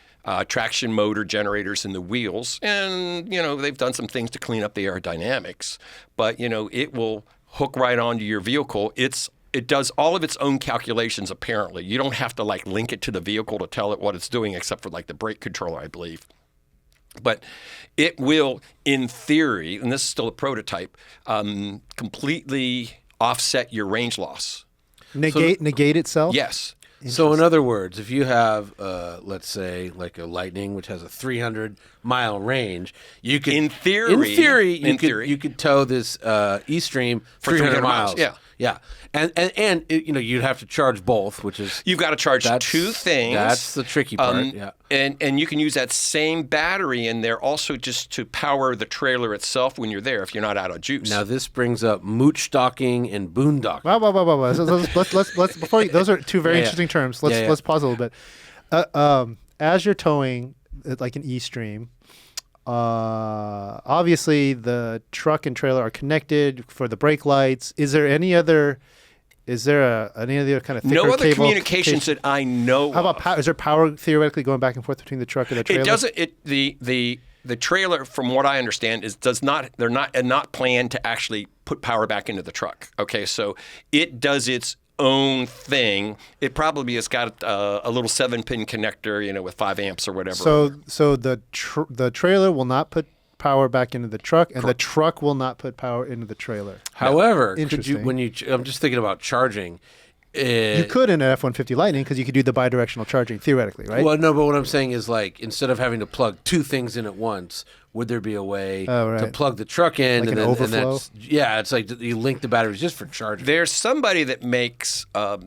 S3: traction motor generators in the wheels, and they've done some things to clean up the aerodynamics. But it will hook right onto your vehicle. It does all of its own calculations. Apparently, you don't have to link it to the vehicle to tell it what it's doing, except for the brake controller, I believe. But it will, in theory, and this is still a prototype, completely offset your range loss.
S1: Negate itself?
S3: Yes.
S2: So in other words, if you have, let's say, like a Lightning, which has a 300-mile range, you could, in theory, you could tow this E-Stream for 300 miles. Yeah, and you'd have to charge both, which is
S3: you've got to charge 2 things.
S2: That's the tricky part.
S3: And you can use that same battery in there also just to power the trailer itself when you're there if you're not out of juice.
S2: Now this brings up mooch stocking and boondocking.
S1: Wow. So let's before those are 2 very interesting terms. Let's pause a little bit. As you're towing like an E-Stream, obviously the truck and trailer are connected for the brake lights. Is there any other Is there any other kind of thicker
S3: No other
S1: cable
S3: communications that I know
S1: How about
S3: of.
S1: power? Is there power theoretically going back and forth between the truck and the trailer?
S3: It doesn't. The trailer, from what I understand, they're not planned to actually put power back into the truck. Okay, so it does its own thing. It probably has got a little 7-pin connector, with 5 amps or whatever.
S1: So the trailer will not put power back into the truck, and the truck will not put power into the trailer.
S2: However,
S1: Interesting.
S2: I'm just thinking about charging.
S1: You could in an F-150 Lightning because you could do the bidirectional charging theoretically, right?
S2: Well, no, but what I'm saying is instead of having to plug 2 things in at once, would there be a way to plug the truck in
S1: like
S2: and
S1: an
S2: then
S1: overflow?
S2: it's like you link the batteries just for charging.
S3: There's somebody that makes a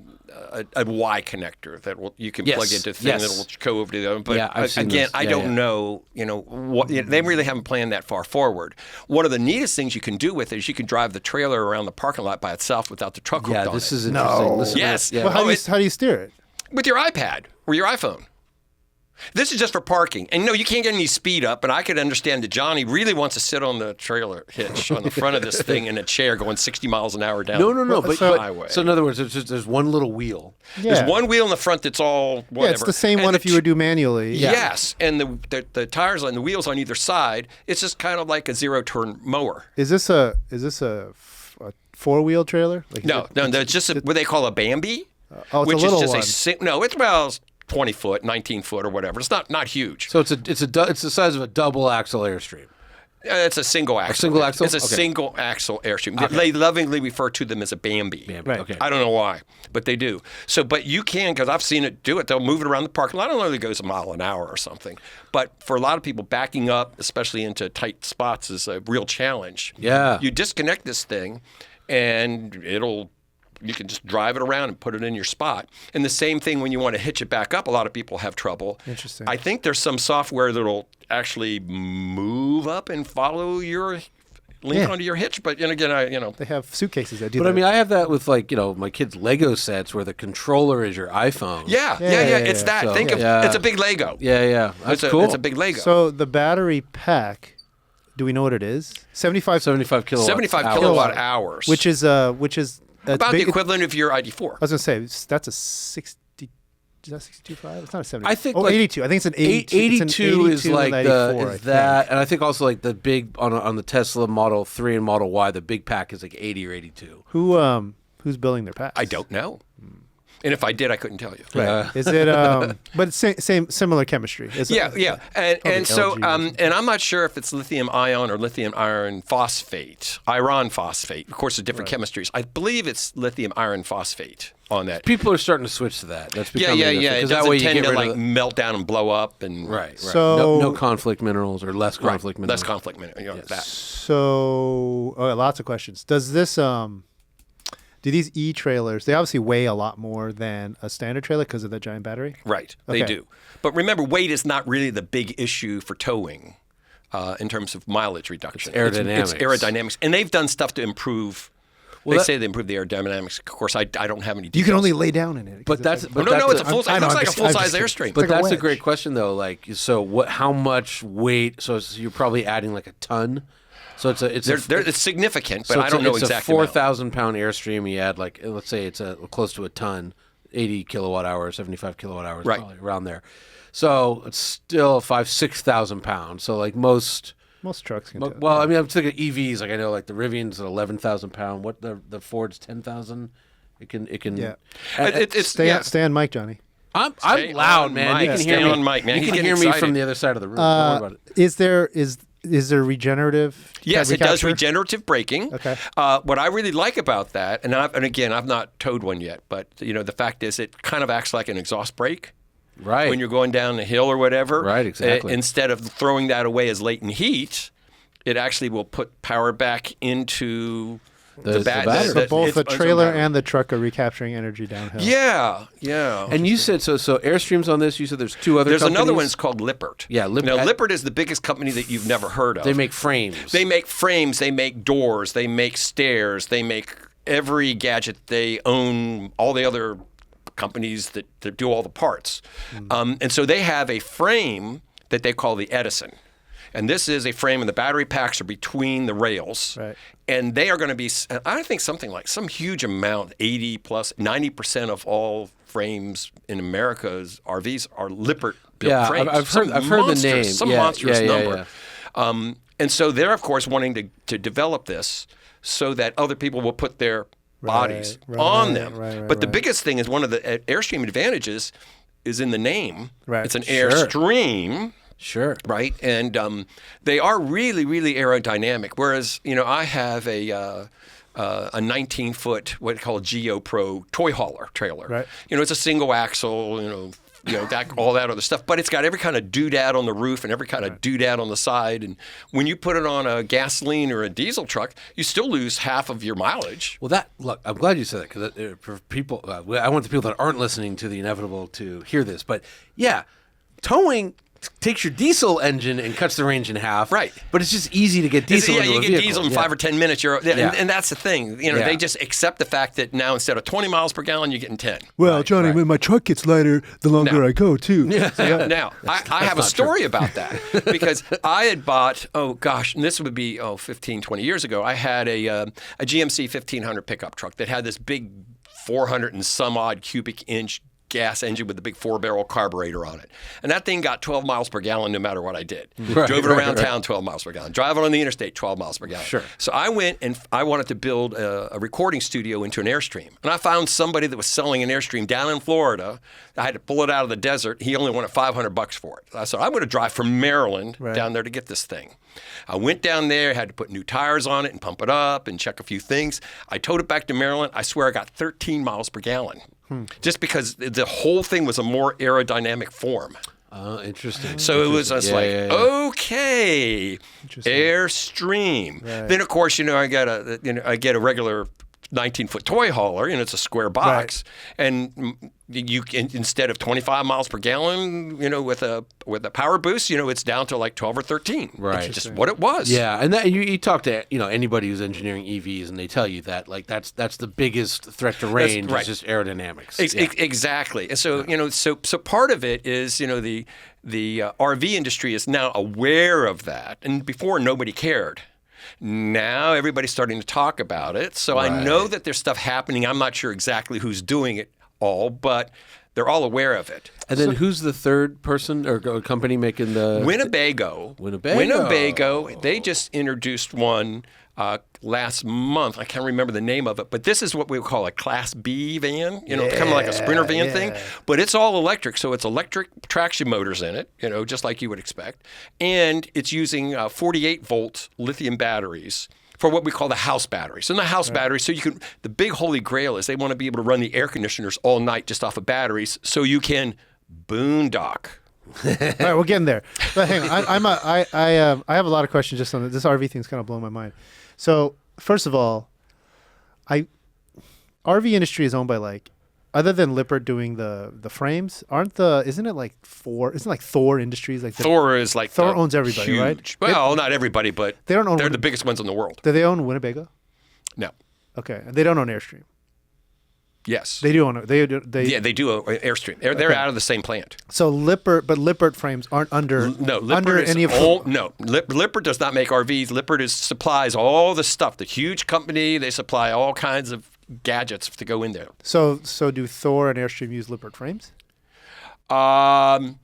S3: Y connector that you can plug into a thing that will go over to the other. But again, I don't know. What they really haven't planned that far forward. One of the neatest things you can do with it is you can drive the trailer around the parking lot by itself without the truck hooked on it.
S2: This is interesting.
S3: Yes.
S1: Well, how do you steer it?
S3: With your iPad or your iPhone. This is just for parking. And no, you can't get any speed up, and I could understand that Johnny really wants to sit on the trailer hitch on the front of this thing in a chair going 60 miles an hour down
S2: the
S3: highway.
S2: So in other words, there's one little wheel.
S3: There's one wheel in the front that's all whatever.
S1: Yeah, it's the same one if you would do manually.
S3: Yes, and the tires and the wheels on either side, it's just kind of like a zero-turn mower.
S1: Is this a 4-wheel trailer?
S3: No, it's just what they call a Bambi.
S1: It's a little one.
S3: It's about 20 foot, 19 foot, or whatever. It's not huge.
S2: So it's the size of a double axle Airstream.
S3: It's a single axle.
S2: A single axle?
S3: It's a single axle Airstream. Okay. They lovingly refer to them as a Bambi.
S1: Right.
S2: Okay.
S3: I don't know why, but they do. So, but you can, because I've seen it do it. They'll move it around the parking lot. I don't know if it goes a mile an hour or something. But for a lot of people, backing up, especially into tight spots, is a real challenge.
S2: Yeah.
S3: You disconnect this thing, and you can just drive it around and put it in your spot. And the same thing when you want to hitch it back up, a lot of people have trouble.
S1: Interesting.
S3: I think there's some software that'll actually move up and follow your link onto your hitch. But again,
S1: They have suitcases that do
S2: But
S1: that.
S2: I mean, I have that with my kids' Lego sets where the controller is your iPhone.
S3: Yeah. It's that.
S2: So,
S3: it's a big Lego.
S2: Yeah. That's cool.
S3: It's a big Lego.
S1: So the battery pack, do we know what it is? 75
S2: kilowatt
S3: 75 kilowatt hours.
S1: which is
S3: about the equivalent of your ID4.
S1: I was going to say that's a 60. Is that 62.5? It's not a 70.
S2: I think
S1: 82. I think it's an 82.
S2: 82 is like
S1: and 84,
S2: and I think also like the big on the Tesla Model 3 and Model Y, the big pack is like 80 or 82.
S1: Who's building their packs?
S3: I don't know. And if I did, I couldn't tell you.
S1: Right. Is it? But it's similar chemistry.
S3: Yeah. And so,
S1: LG
S3: and I'm not sure if it's lithium ion or lithium iron phosphate. Of course, there's different chemistries. I believe it's lithium iron phosphate on that.
S2: People are starting to switch to that. That's becoming
S3: Yeah.
S2: Because
S3: It
S2: that
S3: doesn't
S2: way you
S3: tend
S2: get
S3: to
S2: rid of
S3: melt down and blow up and
S2: right.
S1: So
S2: no conflict minerals or less conflict minerals.
S3: less conflict minerals. That.
S1: So lots of questions. Does this do these e-trailers? They obviously weigh a lot more than a standard trailer because of the giant battery.
S3: Right, they do. But remember, weight is not really the big issue for towing in terms of mileage reduction.
S2: It's aerodynamics.
S3: It's aerodynamics, and they've done stuff to improve. They say they improve the aerodynamics. Of course, I don't have any details.
S1: You can only lay down in it.
S2: But that's
S3: it's a full size. It looks like a full size Airstream.
S2: But
S1: like a
S2: that's a
S1: wedge.
S2: great question though. Like, so how much weight? So you're probably adding like a ton. So it's significant, but I don't know exactly. It's a 4,000 pound Airstream. You add let's say it's close to a ton, 80 kilowatt hours, 75 kilowatt hours,
S3: right,
S2: probably around there. So it's still 6,000 pounds. So like most
S1: trucks can do it.
S2: Well, I mean, I'm thinking EVs. Like I know, like the Rivian's at 11,000 pound. What the Ford's 10,000. It can.
S1: Yeah.
S3: Stay
S1: on mic, Johnny.
S2: I'm loud, man. You can hear me.
S3: On mic, man.
S2: You can hear me from the other side of the room. Don't worry about it.
S1: Is there regenerative?
S3: Yes, it does regenerative braking.
S1: Okay.
S3: What I really like about that, and again, I've not towed one yet, but the fact is, it kind of acts like an exhaust brake.
S2: Right.
S3: When you're going down the hill or whatever.
S2: Right, exactly.
S3: Instead of throwing that away as latent heat, it actually will put power back into the battery.
S1: So both the trailer and the truck are recapturing energy downhill.
S3: Yeah.
S2: And you said so Airstreams on this. You said there's two other.
S3: There's
S2: companies?
S3: another one. It's called Lippert.
S2: Yeah, Lippert.
S3: Now Lippert is the biggest company that you've never heard of.
S2: They make frames.
S3: They make frames. They make doors. They make stairs. They make every gadget. They own all the other companies that do all the parts. And so they have a frame that they call the Edison. And this is a frame, and the battery packs are between the rails.
S1: Right.
S3: And they are going to be, I think, something like some huge amount, 80 plus, 90% of all frames in America's RVs are Lippert-built frames.
S2: I've heard the name.
S3: Some monstrous number. And so they're, of course, wanting to develop this so that other people will put their bodies on them. But the biggest thing is one of the Airstream advantages is in the name. Right. It's an Airstream.
S2: Sure.
S3: Right. And they are really, really aerodynamic. Whereas, I have a 19-foot, what they call a Geo Pro toy hauler trailer. Right. It's a single axle, all that other stuff. But it's got every kind of doodad on the roof and every kind of doodad on the side. And when you put it on a gasoline or a diesel truck, you still lose half of your mileage.
S2: Well, look, I'm glad you said that because for people, I want the people that aren't listening to the InEVitable to hear this. But yeah, towing takes your diesel engine and cuts the range in half.
S3: Right.
S2: But it's just easy to get diesel into a vehicle.
S3: You get diesel in 5 or 10 minutes. And that's the thing. They just accept the fact that now instead of 20 miles per gallon, you're getting 10.
S1: Well, Johnny, when my truck gets lighter, the longer I go, too.
S3: Yeah. Now, I have a story about that because I had bought, and this would be, 15, 20 years ago, I had a GMC 1500 pickup truck that had this big 400 and some odd cubic inch gas engine with a big 4-barrel carburetor on it. And that thing got 12 miles per gallon no matter what I did. Drove it around town 12 miles per gallon. Drive it on the interstate 12 miles per gallon.
S2: Sure.
S3: So I went and I wanted to build a recording studio into an Airstream. And I found somebody that was selling an Airstream down in Florida. I had to pull it out of the desert. He only wanted $500 for it. So I said, I'm going to drive from Maryland down there to get this thing. I went down there, had to put new tires on it and pump it up and check a few things. I towed it back to Maryland. I swear I got 13 miles per gallon. Just because the whole thing was a more aerodynamic form.
S2: Oh, interesting.
S3: So it was just okay, Airstream. Right. Then of course, I get a regular 19-foot toy hauler, and it's a square box, and you can, instead of 25 miles per gallon, with a power boost, it's down to like 12 or 13.
S2: Right,
S3: it's just what it was.
S2: Yeah, and that, you talk to anybody who's engineering EVs, and they tell you that that's the biggest threat to range is just aerodynamics.
S3: Exactly, and so so part of it is the RV industry is now aware of that, and before nobody cared. Now everybody's starting to talk about it. So I know that there's stuff happening. I'm not sure exactly who's doing it all, but they're all aware of it.
S2: And then who's the third person or company making the...
S3: Winnebago. They just introduced one last month. I can't remember the name of it, but this is what we would call a Class B van, kind of like a Sprinter van thing. But it's all electric, so it's electric traction motors in it, just like you would expect. And it's using 48-volt lithium batteries for what we call the house batteries. And the house batteries, so the big holy grail is they want to be able to run the air conditioners all night just off of batteries so you can boondock.
S1: All right, we'll get in there. But hang on, I have a lot of questions just on this RV thing's kind of blowing my mind. So first of all, RV industry is owned by other than Lippert doing the frames, isn't it like Thor? Isn't it like Thor Industries?
S3: Thor
S1: owns everybody,
S3: huge,
S1: right?
S3: Well, not everybody, but they're the biggest ones in the world.
S1: Do they own Winnebago?
S3: No.
S1: Okay, and they don't own Airstream.
S3: Yes.
S1: They do own it. They do
S3: own Airstream. They're out of the same plant.
S1: So Lippert frames aren't under any of
S3: Lippert does not make RVs. Lippert supplies all the stuff. The huge company, they supply all kinds of gadgets to go in there.
S1: So do Thor and Airstream use Lippert frames?
S3: I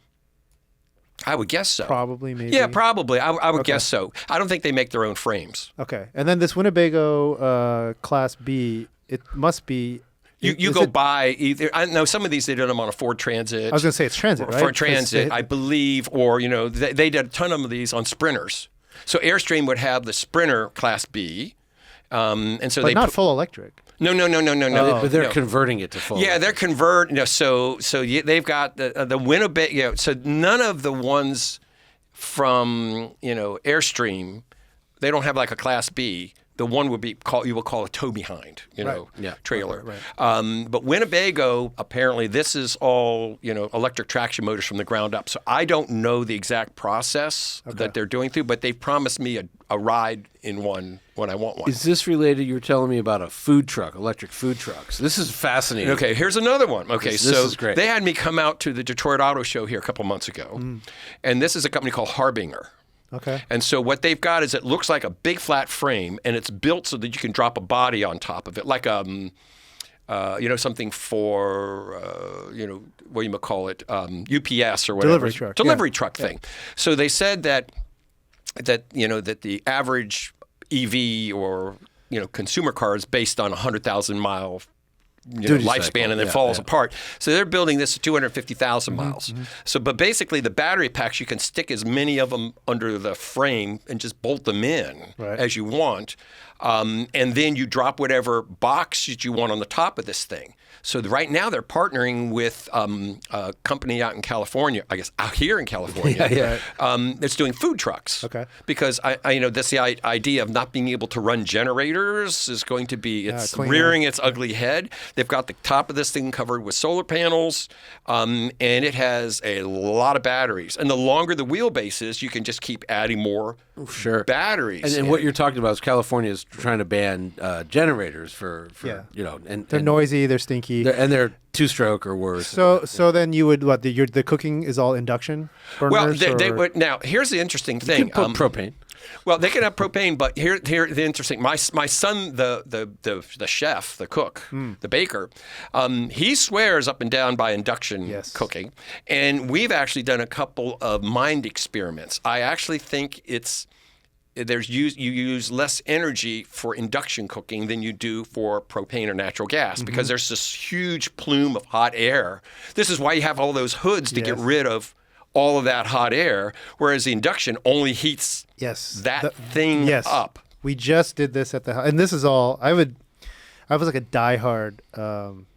S3: would guess so.
S1: Probably, maybe.
S3: Yeah, probably. I would guess so. I don't think they make their own frames.
S1: Okay. And then this Winnebago Class B, it must be...
S3: You go buy either. I know some of these they did them on a Ford Transit.
S1: I was going to say it's Transit, right?
S3: Ford Transit, I believe, or they did a ton of these on Sprinters. So Airstream would have the Sprinter Class B, and so
S1: but not full electric.
S3: No.
S2: But they're converting it to full.
S3: Yeah, they're converting. So they've got the Winnebago. So none of the ones from Airstream, they don't have like a Class B. The one would be you will call a tow behind, trailer. Right. But Winnebago, apparently, this is all electric traction motors from the ground up. So I don't know the exact process that they're doing through, but they've promised me a ride in one when I want one.
S2: Is this related? You were telling me about a food truck, electric food trucks. This is fascinating.
S3: Okay, here's another one. Okay,
S2: this is great.
S3: They had me come out to the Detroit Auto Show here a couple months ago, and this is a company called Harbinger.
S1: Okay.
S3: And so what they've got is it looks like a big flat frame, and it's built so that you can drop a body on top of it, like something for what you might call it, UPS or whatever,
S1: delivery truck
S3: thing. So they said that the average EV or consumer car is based on 100,000 mile lifespan, and then falls apart. So they're building this at 250,000 miles. Mm-hmm. So, but basically the battery packs, you can stick as many of them under the frame and just bolt them in as you want. And then you drop whatever box that you want on the top of this thing. So right now they're partnering with a company out in California, I guess out here in California, that's doing food trucks.
S1: Okay.
S3: Because that's the idea of not being able to run generators is going to be rearing its ugly head. They've got the top of this thing covered with solar panels, and it has a lot of batteries. And the longer the wheelbase is, you can just keep adding more batteries.
S2: And what you're talking about is California is trying to ban generators for and
S1: they're noisy, they're stinky.
S2: They're two-stroke or worse.
S1: So then you would the cooking is all induction burners?
S3: Well, they would. Now here's the interesting thing.
S2: You can put propane.
S3: Well, they can have propane, but here the interesting. My son, the chef, the cook, the baker, he swears up and down by induction cooking, and we've actually done a couple of mind experiments. I actually think you use less energy for induction cooking than you do for propane or natural gas because there's this huge plume of hot air. This is why you have all those hoods to get rid of all of that hot air, whereas the induction only heats that thing up.
S1: We just did this at the house, and this is all I was like a diehard.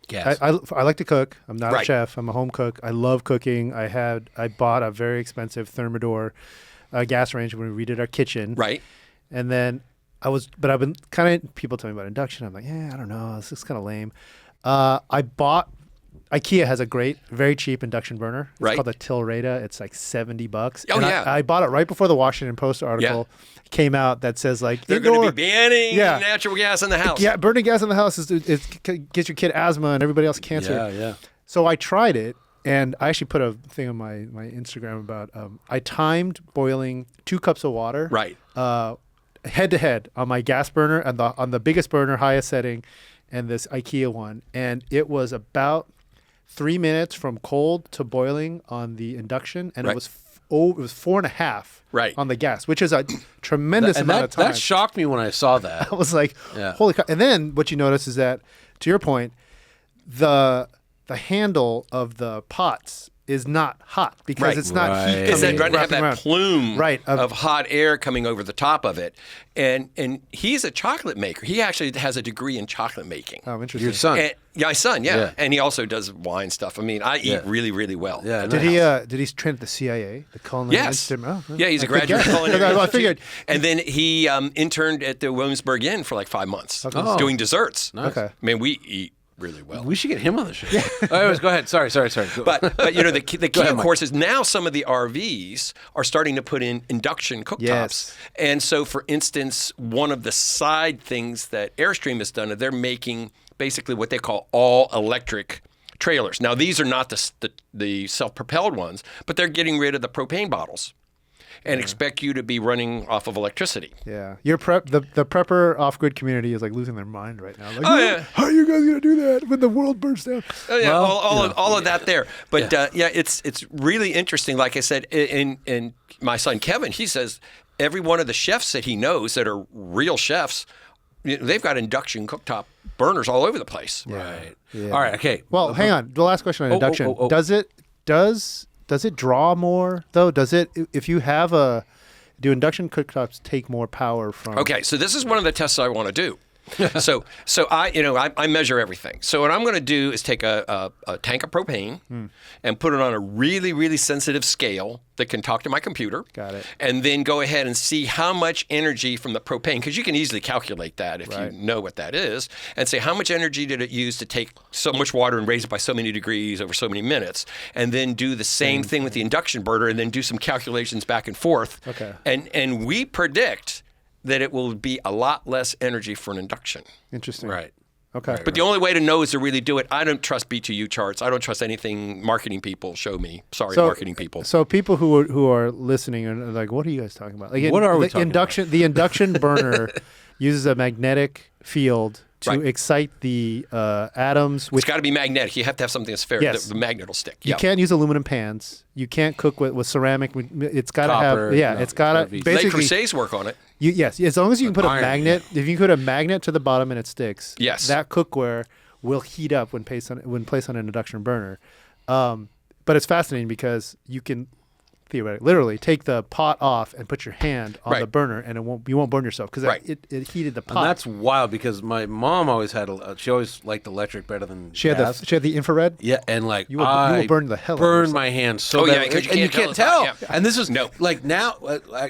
S2: Gas.
S1: I like to cook. I'm not a chef. I'm a home cook. I love cooking. I bought a very expensive Thermador gas range when we redid our kitchen.
S3: Right.
S1: And then I've been kind of, people tell me about induction. I'm like, I don't know. This is kind of lame. IKEA has a great, very cheap induction burner. It's called the Tilreda. It's like $70.
S3: Oh,
S1: I bought it right before the Washington Post article came out that says like
S3: they're going to be banning natural gas in the house.
S1: Yeah, burning gas in the house gets your kid asthma and everybody else cancer.
S2: Yeah.
S1: So I tried it, and I actually put a thing on my Instagram about I timed boiling 2 cups of water head to head on my gas burner and on the biggest burner, highest setting, and this IKEA one, and it was about 3 minutes from cold to boiling on the induction, and it was 4.5 on the gas, which is a tremendous amount of time.
S2: That shocked me when I saw that.
S1: I was like, holy cow. And then what you notice is that, to your point, the handle of the pots is not hot because it's not heat.
S3: It's that have that
S1: around.
S3: plume of hot air coming over the top of it. And he's a chocolate maker. He actually has a degree in chocolate making.
S1: Oh, interesting.
S2: Your son.
S3: My son, yeah. And he also does wine stuff. I mean, I eat really, really well.
S2: Yeah.
S1: Did he train at the CIA? The Culinary Institute?
S3: Yeah, he's a graduate culinary.
S1: I figured.
S3: And then he interned at the Williamsburg Inn for like 5 months doing desserts.
S2: Nice.
S1: Okay.
S3: I mean, we eat really well.
S2: We should get him on the show. Anyways, go ahead. Sorry.
S3: But the key, of course, is now some of the RVs are starting to put in induction cooktops.
S1: Yes.
S3: And so, for instance, one of the side things that Airstream has done is they're making basically what they call all-electric trailers. Now, these are not the self-propelled ones, but they're getting rid of the propane bottles and expect you to be running off of electricity.
S1: Yeah. The prepper off-grid community is like losing their mind right now. Like, how are you guys going to do that when the world burns down?
S3: Oh, yeah, all of that there. But it's really interesting. Like I said, in my son Kevin, he says every one of the chefs that he knows that are real chefs, they've got induction cooktop burners all over the place.
S2: Right.
S1: Yeah.
S2: All right. Okay.
S1: Well, hang on. The last question on induction. Does it draw more though? Does it, if you have do induction cooktops take more power from?
S3: Okay, so this is one of the tests I want to do. so I measure everything. So what I'm going to do is take a tank of propane and put it on a really, really sensitive scale that can talk to my computer.
S1: Got it.
S3: And then go ahead and see how much energy from the propane, because you can easily calculate that if you know what that is, and say how much energy did it use to take so much water and raise it by so many degrees over so many minutes, and then do the same thing with the induction burner, and then do some calculations back and forth.
S1: Okay.
S3: And we predict that it will be a lot less energy for an induction.
S1: Interesting.
S2: Right.
S1: Okay.
S3: But the only way to know is to really do it. I don't trust B2U charts. I don't trust anything marketing people show me. Sorry, marketing people.
S1: So people who are listening are like, what are you guys talking about? Like,
S2: What are we talking about?
S1: The induction burner uses a magnetic field to excite the atoms.
S3: It's got to be magnetic. You have to have something that's fair.
S1: Yes.
S3: The magnet will stick.
S1: You can't use aluminum pans. You can't cook with ceramic. It's got to
S2: Copper,
S1: have it's got to
S3: Le
S1: basically.
S3: Creuset's work on it.
S1: Yes, as long as you can put a
S2: iron,
S1: magnet. If you can put a magnet to the bottom and it sticks.
S3: Yes.
S1: That cookware will heat up when placed on an induction burner. But it's fascinating because you can theoretically, literally take the pot off and put your hand on the burner, and you won't burn yourself because it heated the pot.
S2: And that's wild because my mom always had she always liked electric better than
S1: she had the infrared.
S2: Yeah, and like
S1: you will burn the hell.
S2: Burn my hand so bad,
S3: because
S2: and you can't tell.
S3: Yeah.
S2: And this is like now,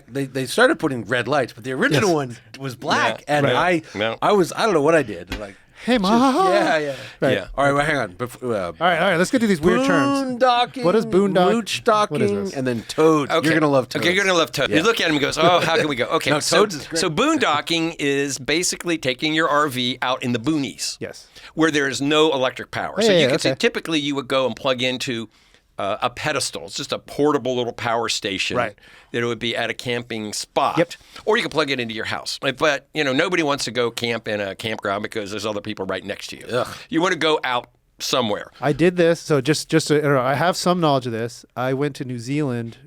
S2: they started putting red lights, but the original one was black, and I don't know what I did, like.
S1: Hey, Mom.
S2: Yeah.
S1: Right.
S3: Yeah.
S2: All right, well, hang on.
S1: All right. Let's get to these weird terms.
S2: Boondocking.
S1: What is boondock?
S2: Mooch-docking.
S1: What is this?
S2: And then toads.
S3: Okay.
S2: You're going to love toads.
S3: Okay, you're going to love toads.
S2: Yeah.
S3: You look at him and goes, oh, how can we go? Okay,
S2: No,
S3: so,
S2: toads is great.
S3: so boondocking is basically taking your RV out in the boonies.
S1: Yes.
S3: Where there is no electric power. So
S1: Yeah,
S3: you can
S1: okay.
S3: see typically you would go and plug into a pedestal. It's just a portable little power station that it would be at a camping spot.
S1: Yep.
S3: Or you can plug it into your house. But, nobody wants to go camp in a campground because there's other people right next to you.
S2: Ugh.
S3: You want to go out somewhere.
S1: I did this. So just to, I have some knowledge of this. I went to New Zealand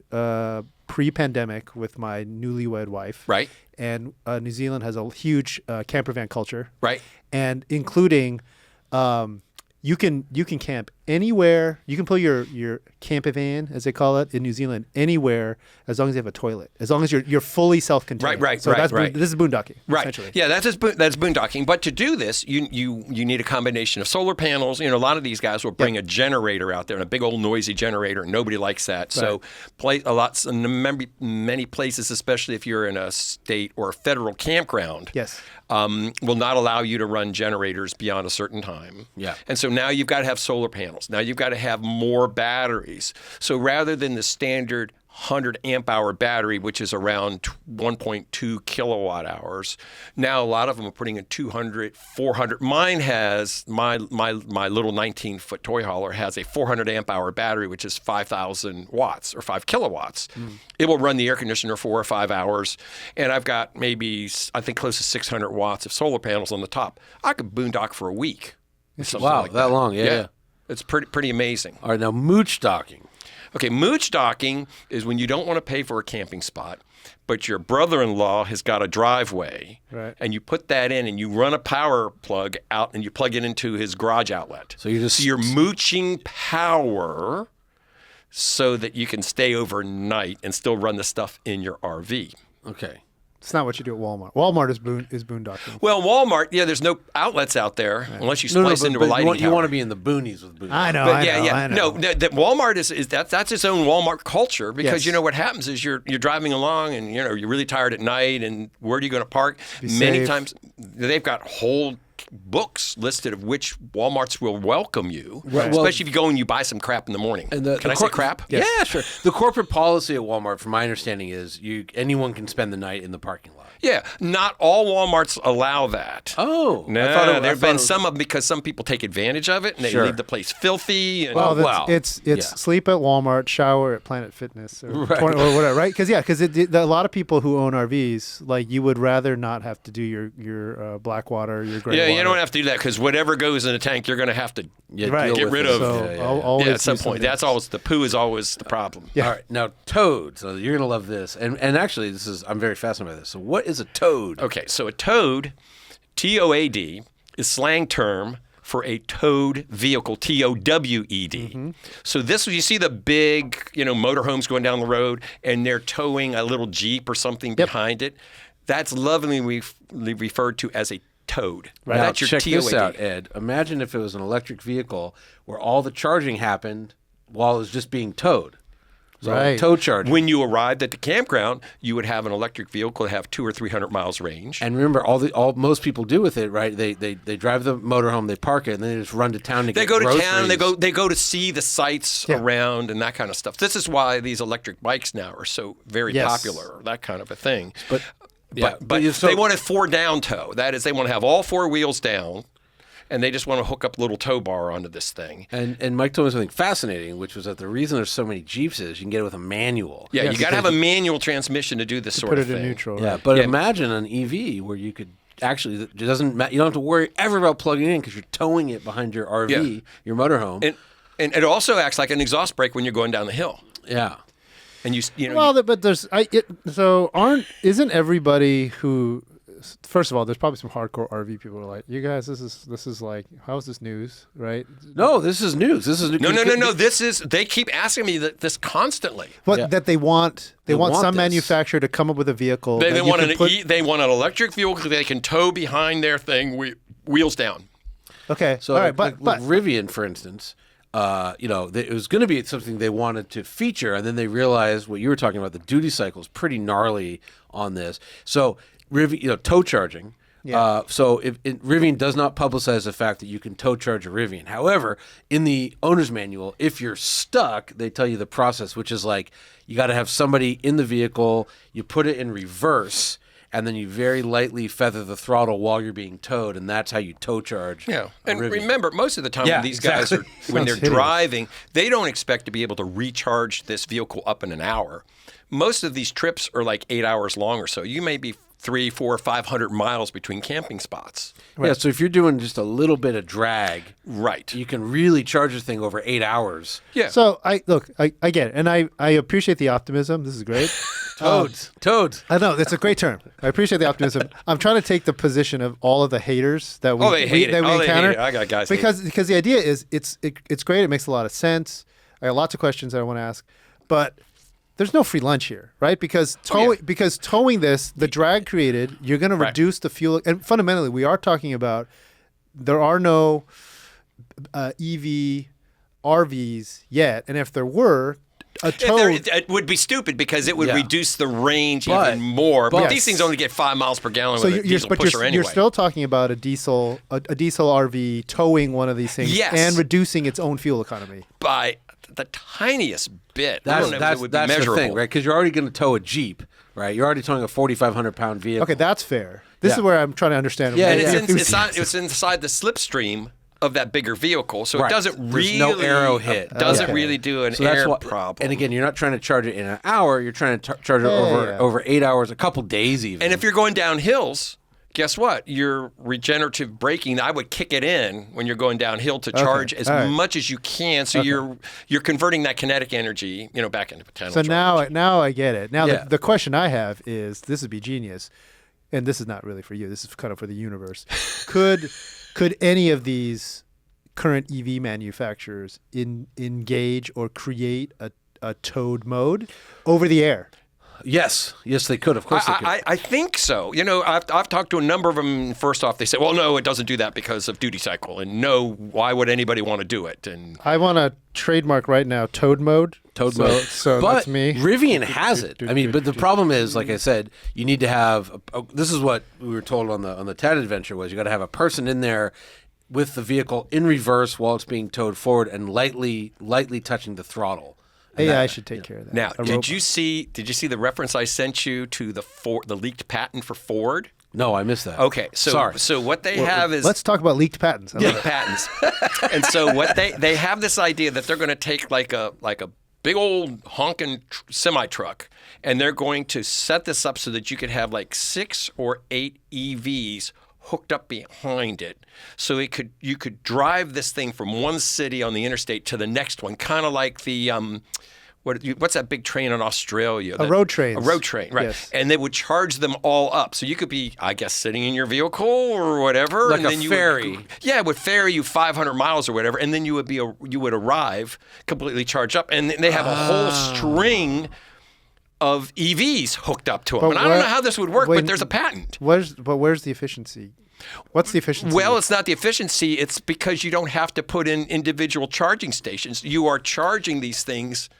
S1: pre-pandemic with my newlywed wife.
S3: Right.
S1: And New Zealand has a huge camper van culture.
S3: Right.
S1: And including, you can camp anywhere. You can pull your camper van, as they call it, in New Zealand, anywhere, as long as you have a toilet. As long as you're fully self-contained.
S3: Right.
S1: So this is boondocking.
S3: Right.
S1: Essentially.
S3: Yeah, that's boondocking. But to do this, you need a combination of solar panels. A lot of these guys will bring a generator out there, and a big old noisy generator. Nobody likes that. So many places, especially if you're in a state or a federal campground,
S1: Yes.
S3: will not allow you to run generators beyond a certain time.
S2: Yeah.
S3: And so now you've got to have solar panels. Now you've got to have more batteries. So rather than the standard 100 amp hour battery, which is around 1.2 kilowatt hours, now a lot of them are putting in 200, 400. Mine has, my little 19-foot toy hauler has a 400 amp hour battery, which is 5,000 watts or 5 kilowatts. It will run the air conditioner 4 or 5 hours. And I've got maybe, I think, close to 600 watts of solar panels on the top. I could boondock for a week.
S2: Wow,
S3: Like
S2: that long, yeah.
S3: It's pretty amazing.
S2: All right, now mooch-docking.
S3: Okay, mooch docking is when you don't want to pay for a camping spot, but your brother-in-law has got a driveway, and you put that in and you run a power plug out and you plug it into his garage outlet.
S2: So you're
S3: mooching power so that you can stay overnight and still run the stuff in your RV.
S2: Okay.
S1: It's not what you do at Walmart. Walmart is boondocking.
S3: Well, Walmart, there's no outlets out there unless you splice into a lighting tower.
S2: You want to be in the boonies with boonies.
S1: I know.
S3: I know. No, that Walmart that's its own Walmart culture because what happens is you're driving along and you're really tired at night and where are you going to park? Many times they've got whole books listed of which Walmarts will welcome you, especially if you go and you buy some crap in the morning.
S2: And
S3: Can I say crap?
S2: Yeah, sure. The corporate policy at Walmart, from my understanding, is anyone can spend the night in the parking lot.
S3: Yeah, not all Walmarts allow that.
S2: Oh,
S3: no, there have been some of because some people take advantage of it and they leave the place filthy. And,
S1: it's sleep at Walmart, shower at Planet Fitness, or whatever, right? Because a lot of people who own RVs, like you would rather not have to do your black water, your gray water.
S3: You don't have to do that because whatever goes in the tank, you're going to have to get rid of.
S1: So
S3: at some point, that's always the poo is always the problem.
S2: Yeah. All right, now toads. So you're going to love this, and actually, I'm very fascinated by this. So what is a toad?
S3: Okay, so a toad, TOAD, is slang term for a towed vehicle, TOWED. So you see the big, motorhomes going down the road, and they're towing a little Jeep or something behind it. That's lovingly referred to as a toad.
S2: Right. Now,
S3: That's your
S2: check
S3: TOAD.
S2: this out, Ed. Imagine if it was an electric vehicle where all the charging happened while it was just being towed. So tow charging.
S3: When you arrived at the campground, you would have an electric vehicle that have 200 or 300 miles range.
S2: And remember, most people do with it, right? They drive the motorhome, they park it, and then they just run to town to get groceries.
S3: They go to town. They go to see the sights around and that kind of stuff. This is why these electric bikes now are so very popular. That kind of a thing. But they want a 4 down tow. That is, they want to have all 4 wheels down. and they just want to hook up a little tow bar onto this thing.
S2: And Mike told me something fascinating, which was that the reason there's so many Jeeps is you can get it with a manual.
S3: Yeah, you got to have a manual transmission to do this sort of thing.
S1: Put it in neutral.
S2: Yeah,
S1: Right?
S2: but imagine an EV where you could actually, it doesn't you don't have to worry ever about plugging it in because you're towing it behind your RV, your motorhome.
S3: And it also acts like an exhaust brake when you're going down the hill.
S2: Yeah.
S3: And you know.
S1: Well, but isn't everybody who, first of all, there's probably some hardcore RV people who are like, you guys, this is like, how is this news, right?
S2: No, this is news. This is
S3: No. They keep asking me this constantly.
S1: But that they want some
S2: this.
S1: manufacturer to come up with a vehicle.
S3: They want an electric vehicle they can tow behind their thing, wheels down.
S1: Okay.
S2: So,
S1: all right,
S2: but Rivian, for instance, it was going to be something they wanted to feature, and then they realized what you were talking about. The duty cycle is pretty gnarly on this. So, tow charging.
S1: Yeah.
S2: So Rivian does not publicize the fact that you can tow charge a Rivian. However, in the owner's manual, if you're stuck, they tell you the process, which is like you got to have somebody in the vehicle, you put it in reverse, and then you very lightly feather the throttle while you're being towed, and that's how you tow charge.
S3: Yeah, and
S2: Rivian.
S3: remember, most of the time when these guys are when they're driving, they don't expect to be able to recharge this vehicle up in an hour. Most of these trips are like 8 hours long or so. You may be 300, 400, 500 miles between camping spots.
S2: Right. Yeah, so if you're doing just a little bit of drag,
S3: right,
S2: you can really charge this thing over 8 hours.
S3: Yeah.
S1: So I get it, and I appreciate the optimism. This is great.
S2: Toads.
S1: I know that's a great term. I appreciate the optimism. I'm trying to take the position of all of the haters that we encounter.
S3: I got guys
S1: because the idea is it's great. It makes a lot of sense. I got lots of questions that I want to ask, but there's no free lunch here, right? Because towing this, the drag created, you're going to reduce the fuel. And fundamentally, we are talking about there are no EV RVs yet, and if there were, a tow
S3: it would be stupid because it would reduce the range even more. But these things only get 5 miles per gallon with a diesel pusher anyway.
S1: You're still talking about a diesel RV towing one of these things and reducing its own fuel economy
S3: by the tiniest bit.
S2: That's
S3: would be measurable.
S2: the thing, right? Because you're already going to tow a Jeep, right? You're already towing a 4,500-pound vehicle.
S1: Okay, that's fair. This is where I'm trying to understand.
S3: Yeah, and it's inside the slipstream of that bigger vehicle, so it doesn't really.
S2: There's no arrow hit.
S3: Doesn't really do an air problem.
S2: And again, you're not trying to charge it in an hour. You're trying to charge it over 8 hours, a couple days even.
S3: And if you're going down hills, guess what? Your regenerative braking, I would kick it in when you're going downhill to charge as much as you can. So you're converting that kinetic energy, back into potential.
S1: So now I get it. Now the question I have is, this would be genius, and this is not really for you. This is kind of for the universe. Could any of these current EV manufacturers engage or create a towed mode over the air?
S2: Yes, they could. Of course, they could.
S3: I think so. I've talked to a number of them. First off, they say, "Well, no, it doesn't do that because of duty cycle," and no, why would anybody want to do it? And
S1: I want to trademark right now towed mode.
S2: Mode.
S1: So
S2: but
S1: that's me.
S2: Rivian has it. I mean, but the problem is, like I said, you need to have. This is what we were told on the TED adventure was you got to have a person in there with the vehicle in reverse while it's being towed forward and lightly touching the throttle.
S1: AI should take care of that.
S3: Now, did you see the reference I sent you to the leaked patent for Ford?
S2: No, I missed that.
S3: Okay, so what they have is
S1: let's talk about leaked patents.
S3: Leaked patents. And so what they have this idea that they're going to take like a big old honking semi truck, and they're going to set this up so that you could have like 6 or 8 EVs hooked up behind it, so you could drive this thing from one city on the interstate to the next one, kind of like the what's that big train in Australia?
S1: A road train.
S3: A road train, right? Yes. And they would charge them all up, so you could be, I guess, sitting in your vehicle or whatever,
S2: like
S3: and then
S2: a ferry.
S3: It would ferry you 500 miles or whatever, and then you would arrive completely charged up, and they have a whole string of EVs hooked up to them. And I don't know how this would work, but there's a patent.
S1: Where's the efficiency? What's the efficiency?
S3: Well, it's not the efficiency. It's because you don't have to put in individual charging stations. You are charging these things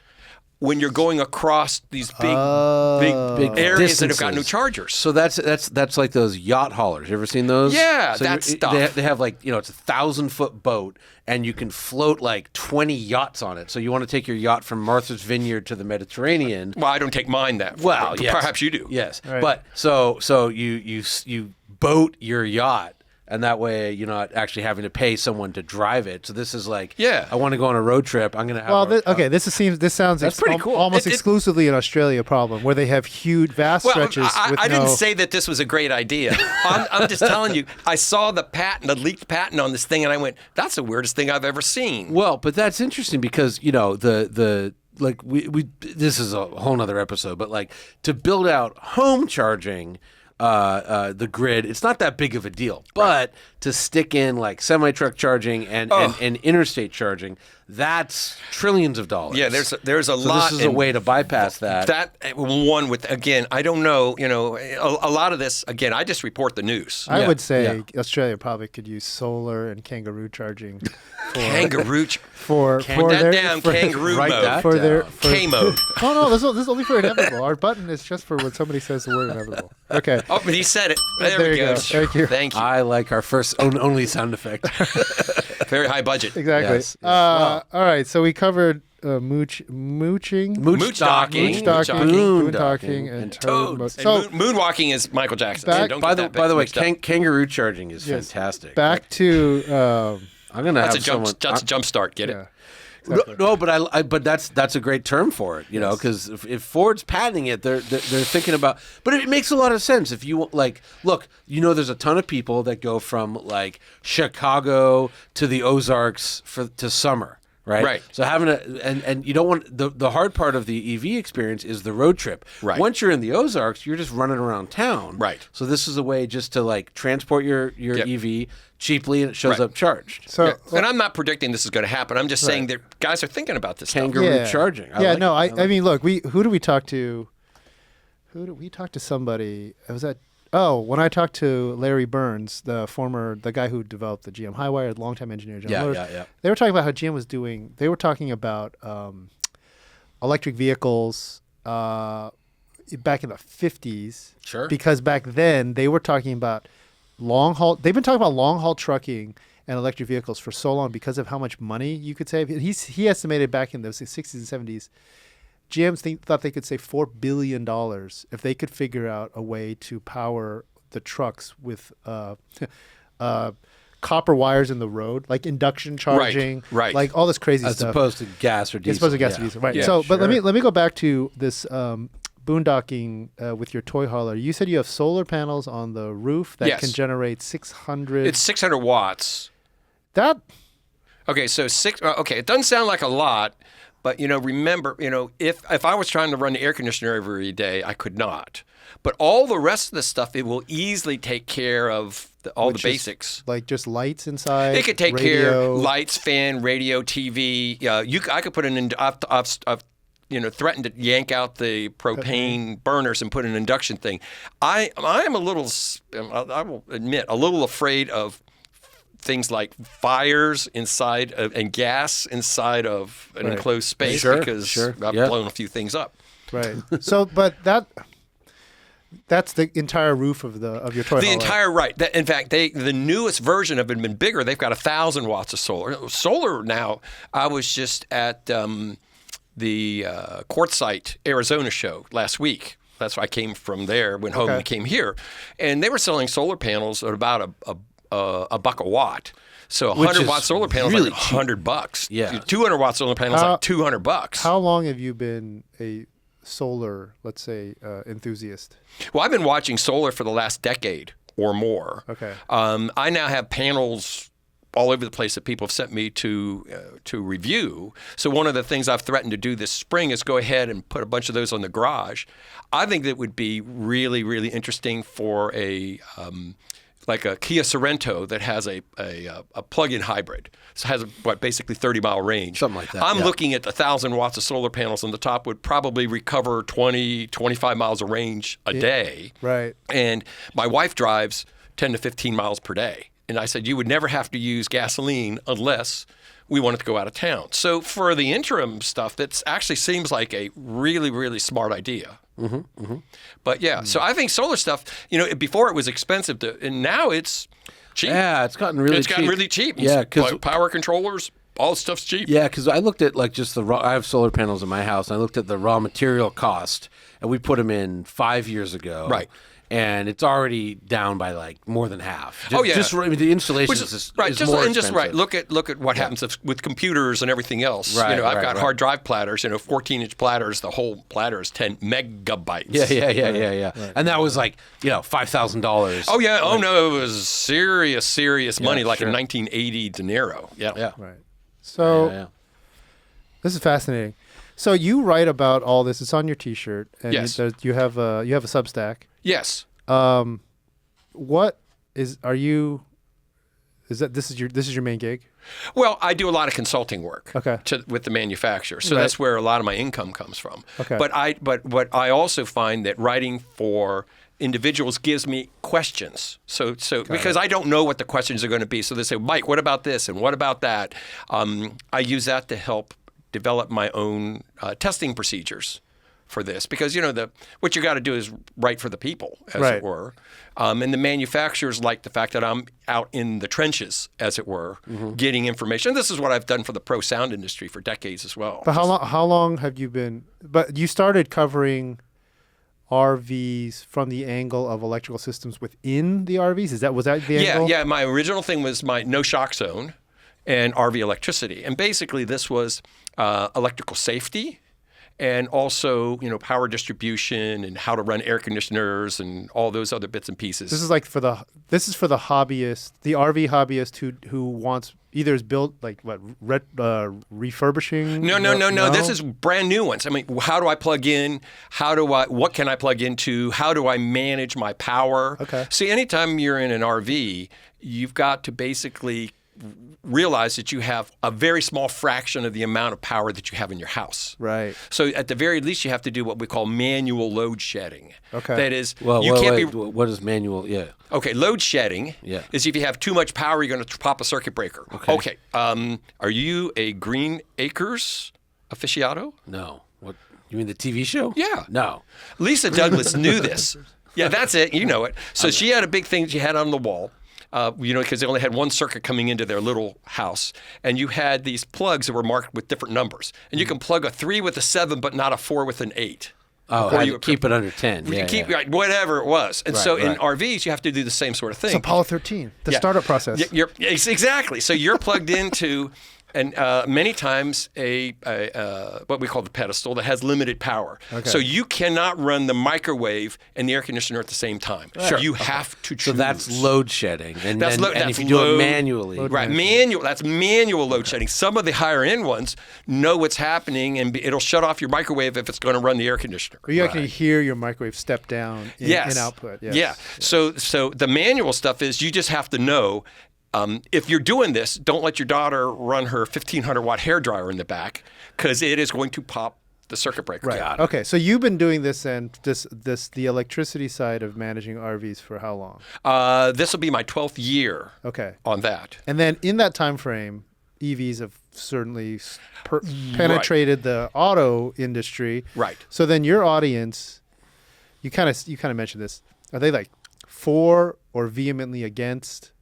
S3: when you're going across these big areas
S2: distances
S3: that have got no chargers.
S2: So that's like those yacht haulers. You ever seen those?
S3: Yeah,
S2: so
S3: that stuff.
S2: They have like, it's a 1,000-foot boat, and you can float like 20 yachts on it. So you want to take your yacht from Martha's Vineyard to the Mediterranean.
S3: Well, I don't take mine that far.
S2: Well, yes.
S3: Perhaps you do.
S2: Yes,
S1: right.
S2: But so you boat your yacht and that way you're not actually having to pay someone to drive it. So this is like,
S3: Yeah.
S2: I want to go on a road trip. I'm going to have.
S1: Well, this sounds
S2: That's pretty cool.
S1: almost exclusively an Australia problem, where they have huge, vast stretches.
S3: I didn't say that this was a great idea. I'm just telling you. I saw the leaked patent on this thing, and I went, "That's the weirdest thing I've ever seen."
S2: Well, but that's interesting because like we this is a whole nother episode, but like to build out home charging, the grid, it's not that big of a deal. But to stick in like semi-truck charging and interstate charging, that's trillions of dollars.
S3: Yeah, there's a lot.
S2: This is a way to bypass that.
S3: That one with, again, I don't know. A lot of this, again, I just report the news.
S1: I would say Australia probably could use solar and kangaroo charging.
S3: Kangaroo.
S1: For
S3: kangaroo mode. K mode.
S1: Oh no, this is only for inevitable. Our button is just for when somebody says the word inevitable. Okay.
S3: Oh, but he said it. There
S1: you
S3: we go.
S1: Thank you.
S3: Thank you.
S2: I like our first only sound effect.
S3: Very high budget.
S1: Exactly.
S2: Yes.
S1: All right, so we covered mooching,
S3: Mooch docking,
S1: boondocking, and
S3: toads.
S1: So
S3: moonwalking is Michael Jackson.
S2: By the way, kangaroo charging is fantastic.
S1: back to
S2: I'm gonna
S3: that's
S2: have
S3: a jump start. Get it?
S1: exactly.
S2: No, but that's a great term for it, because if Ford's patenting it, they're thinking about. But it makes a lot of sense if you look, there's a ton of people that go from like Chicago to the Ozarks to summer. Right. So having and you don't want the hard part of the EV experience is the road trip.
S3: Right.
S2: Once you're in the Ozarks, you're just running around town.
S3: Right.
S2: So this is a way just to like transport your EV cheaply, and it shows up charged.
S1: So
S3: and I'm not predicting this is going to happen. I'm just saying that guys are thinking about this
S2: Kangaroo charging.
S1: I mean, look, who do we talk to? Who did we talk to? Somebody. Was that? Oh, when I talked to Larry Burns, the guy who developed the GM Highwire, the longtime engineer, General Motors, they were talking about how GM was doing. They were talking about electric vehicles back in the 50s.
S2: Sure.
S1: Because back then they were talking about long haul. They've been talking about long haul trucking and electric vehicles for so long because of how much money you could save. He estimated back in the 60s and 70s. GM thought they could save $4 billion if they could figure out a way to power the trucks with copper wires in the road, like induction charging,
S3: right.
S1: like all this crazy
S2: As
S1: stuff.
S2: opposed to gas or diesel.
S1: As opposed to gas or diesel, right.
S3: Yeah,
S1: so, but
S2: sure.
S1: let me go back to this boondocking with your toy hauler. You said you have solar panels on the roof that can generate 600...
S3: It's 600 watts.
S1: That...
S3: Okay, so it doesn't sound like a lot, but remember, if I was trying to run the air conditioner every day, I could not. But all the rest of the stuff, it will easily take care of all the basics.
S1: Like just lights inside.
S3: It could take
S1: radio.
S3: care of lights, fan, radio, TV. I could put I've threatened to yank out the propane burners and put an induction thing. I am a little, I will admit, a little afraid of things like fires inside and gas inside of an enclosed space because I've blown a few things up.
S1: Right. So, but that's the entire roof of your toy hauler.
S3: The entire in fact, the newest version of it has been bigger. They've got 1,000 watts of solar. Solar now. I was just at the Quartzsite Arizona show last week. That's why I came from there, went home and came here, and they were selling solar panels at about a buck a watt. So 100-watt solar panels really like $100.
S2: Yeah.
S3: 200-watt solar panels like $200.
S1: How long have you been a solar, let's say, enthusiast?
S3: Well, I've been watching solar for the last decade or more.
S1: Okay.
S3: I now have panels all over the place that people have sent me to review. So one of the things I've threatened to do this spring is go ahead and put a bunch of those on the garage. I think that would be really, really interesting for like a Kia Sorento that has a plug-in hybrid. So it has basically 30-mile range.
S2: Something like that.
S3: I'm looking at 1,000 watts of solar panels on the top would probably recover 20, 25 miles of range a day.
S1: Right.
S3: And my wife drives 10 to 15 miles per day. And I said, you would never have to use gasoline unless we wanted to go out of town. So for the interim stuff, that actually seems like a really, really smart idea.
S2: Mm-hmm, mm-hmm.
S3: But so I think solar stuff, before it was expensive, and now it's cheap.
S2: Yeah, it's gotten really cheap.
S3: It's gotten really cheap.
S2: Yeah, because
S3: power controllers, all this stuff's cheap.
S2: Yeah, because I looked at just I have solar panels in my house, and I looked at the raw material cost, and we put them in 5 years ago.
S3: Right.
S2: and it's already down by like more than half.
S3: Oh, yeah.
S2: Just the installation is
S3: right.
S2: is more
S3: Just right.
S2: expensive.
S3: Look at what happens with computers and everything else.
S2: Right,
S3: I've got
S2: right.
S3: hard drive platters. 14-inch platters. The whole platter is 10 megabytes.
S2: Yeah. Right. And that was like $5,000.
S3: Oh yeah. Oh no, it was serious money, like
S2: sure.
S3: in 1980 dinero. Yeah.
S1: Right. So this is fascinating. So you write about all this. It's on your T-shirt, and
S3: Yes.
S1: you have a Substack.
S3: Yes.
S1: What is? Are you? Is that this is your main gig?
S3: Well, I do a lot of consulting work with the manufacturer, so that's where a lot of my income comes from.
S1: Okay.
S3: But what I also find that writing for individuals gives me questions. So because I don't know what the questions are going to be, so they say, Mike, what about this and what about that? I use that to help develop my own testing procedures for this, because what you got to do is write for the people, as it were, and the manufacturers like the fact that I'm out in the trenches, as it were, getting information. This is what I've done for the pro sound industry for decades as well.
S1: But how long have you been? But you started covering RVs from the angle of electrical systems within the RVs. Was that the angle?
S3: Yeah. My original thing was my no shock zone and RV electricity, and basically this was electrical safety. And also, power distribution and how to run air conditioners and all those other bits and pieces.
S1: This is like for the hobbyist, the RV hobbyist who wants either is built like refurbishing.
S3: No. This is brand new ones. I mean, how do I plug in? What can I plug into? How do I manage my power?
S1: Okay.
S3: See, anytime you're in an RV, you've got to basically realize that you have a very small fraction of the amount of power that you have in your house.
S1: Right.
S3: So at the very least, you have to do what we call manual load shedding.
S1: Okay.
S3: That is,
S2: what is manual? Yeah.
S3: Okay, load shedding is if you have too much power, you're going to pop a circuit breaker. Okay. Are you a Green Acres aficionado?
S2: No. What? You mean the TV show?
S3: Yeah.
S2: No.
S3: Lisa Douglas knew this. Yeah, that's it. You know it. So she had a big thing she had on the wall. Because they only had one circuit coming into their little house, and you had these plugs that were marked with different numbers, and you can plug a 3 with a 7, but not a 4 with an 8.
S2: Oh, or you keep it under 10.
S3: You keep whatever it was, and in RVs you have to do the same sort of thing.
S1: It's Apollo 13, the startup process.
S3: Exactly. So you're plugged into. And many times what we call the pedestal that has limited power. Okay. So you cannot run the microwave and the air conditioner at the same time. Sure. You have to choose.
S2: So that's load shedding. And if you do it manually.
S3: Right, manual. That's manual load shedding. Some of the higher end ones know what's happening, and it'll shut off your microwave if it's going to run the air conditioner.
S1: Or you actually hear your microwave step down in output. Yes.
S3: Yeah. So the manual stuff is you just have to know. If you're doing this, don't let your daughter run her 1,500-watt hairdryer in the back, because it is going to pop the circuit breaker.
S1: Right. Okay. So you've been doing this the electricity side of managing RVs for how long?
S3: This will be my 12th year.
S1: Okay.
S3: On that.
S1: And then in that time frame, EVs have certainly penetrated the auto industry.
S3: Right.
S1: So then your audience, you kind of mentioned this. Are they like for or vehemently against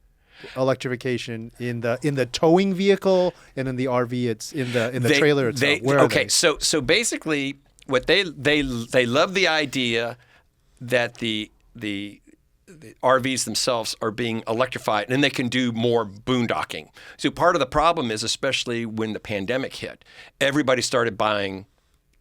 S1: electrification in the towing vehicle and in the RV? It's in the trailer itself. Where are they?
S3: So basically, what they love the idea that the RVs themselves are being electrified and they can do more boondocking. So part of the problem is, especially when the pandemic hit, everybody started buying,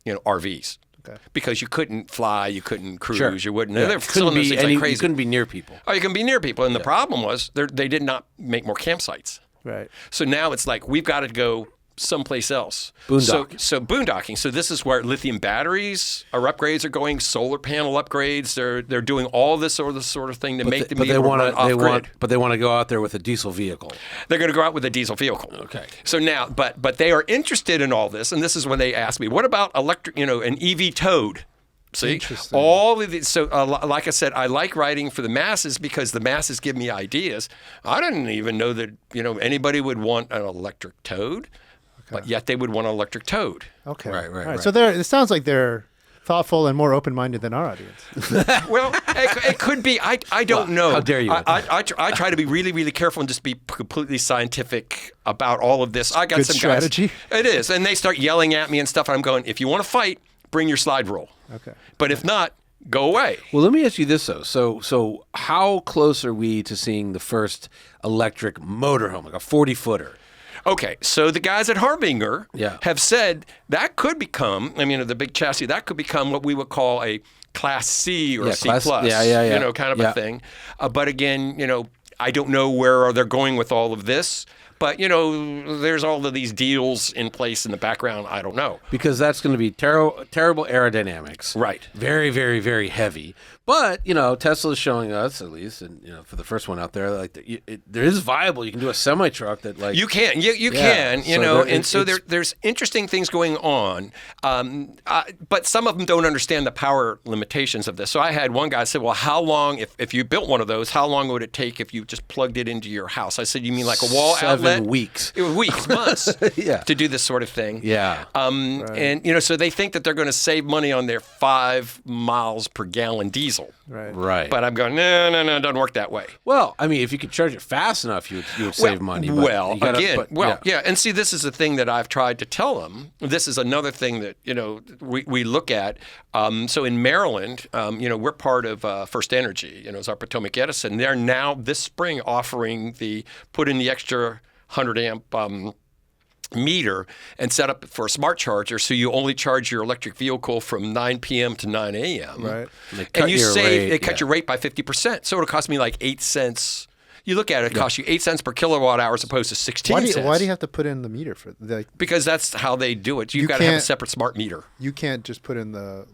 S3: RVs. Okay. Because you couldn't fly, you couldn't cruise, you wouldn't.
S2: Yeah.
S3: They're filling those things like crazy.
S2: You couldn't be near people.
S3: Oh, you can be near people, and the problem was they did not make more campsites.
S1: Right.
S3: So now it's like we've got to go someplace else.
S2: Boondocking.
S3: So boondocking. So this is where lithium batteries upgrades are going, solar panel upgrades. They're doing all this sort of thing to make them able to run off-grid.
S2: But they want to go out there with a diesel vehicle.
S3: They're going to go out with a diesel vehicle.
S2: Okay.
S3: So now, but they are interested in all this, and this is when they ask me, what about electric? An EV towed? See, all of these. So, like I said, I like writing for the masses because the masses give me ideas. I didn't even know that anybody would want an electric Toad. Okay. But yet they would want an electric Toad.
S1: Okay.
S2: Right.
S1: So it sounds like they're thoughtful and more open-minded than our audience.
S3: Well, it could be. I don't know.
S2: How dare you?
S3: I try to be really, really careful and just be completely scientific about all of this. I got
S1: good
S3: some
S1: strategy.
S3: Guys. It is. And they start yelling at me and stuff. And I'm going, if you want to fight, bring your slide rule.
S1: Okay.
S3: But if not, go away.
S2: Well, let me ask you this though. So how close are we to seeing the first electric motorhome, like a 40-footer?
S3: Okay, so the guys at Harbinger
S2: Yeah.
S3: have said that could become, the big chassis, that could become what we would call a Class C or C+.
S2: Yeah.
S3: Kind of a thing. But again, I don't know where they're going with all of this. But, there's all of these deals in place in the background. I don't know.
S2: Because that's going to be terrible aerodynamics.
S3: Right.
S2: Very, very, very heavy. But, Tesla's showing us, at least, and, for the first one out there, like, there is viable. You can do a semi-truck that, like...
S3: You can. You can, there's interesting things going on. But some of them don't understand the power limitations of this. So I had one guy say, well, how long, if you built one of those, how long would it take if you just plugged it into your house? I said, you mean like a wall outlet?
S2: 7 weeks.
S3: Weeks, months
S2: Yeah.
S3: to do this sort of thing.
S2: Yeah.
S1: Right.
S3: And, so they think that they're going to save money on their 5 miles per gallon diesel.
S2: Right.
S3: But I'm going, no, it doesn't work that way.
S2: Well, if you could charge it fast enough, you would save money. But
S3: And see, this is the thing that I've tried to tell them. This is another thing that, we look at. So in Maryland, we're part of First Energy, it's our Potomac Edison. They're now this spring offering put in the extra 100 amp meter and set up for a smart charger, so you only charge your electric vehicle from 9 p.m. to 9 a.m.
S1: Right.
S3: And you save, they cut your rate by 50%. So it'll cost me like 8 cents. You look at it, it costs you 8 cents per kilowatt hour as opposed to 16 cents.
S1: Why do you have to put in the meter for
S3: because that's how they do it. You've got to have a separate smart meter.
S1: You can't just put in the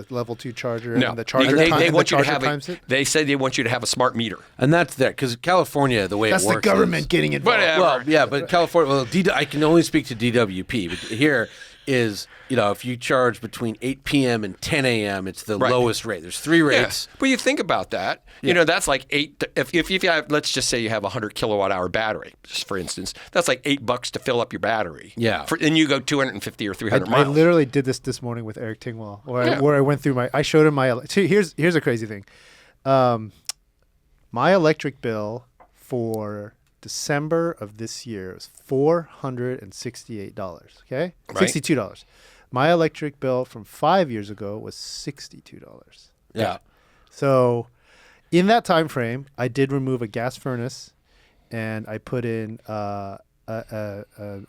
S1: level 2 charger
S3: no.
S1: and the charger
S3: they want you to
S1: have
S3: have They say they want you to have a smart meter.
S2: And that's there because California, the way
S1: that's
S2: it works,
S1: the government getting involved.
S3: Whatever.
S2: Well, yeah, but California. Well, I can only speak to DWP, but here is if you charge between 8 p.m. and 10 a.m., it's the lowest rate. There's 3 rates.
S3: Yeah. But you think about that. That's like 8. If you have, let's just say you have a 100 kilowatt hour battery, just for instance, that's like $8 to fill up your battery.
S2: Yeah.
S3: And you go 250 or 300 miles.
S1: I literally did this morning with Eric Tingwall, where I went through I showed him my. See, here's a crazy thing. My electric bill for December of this year was $468. Okay,
S3: right.
S1: $62. My electric bill from 5 years ago was $62.
S2: Yeah.
S1: So, in that time frame, I did remove a gas furnace, and I put in a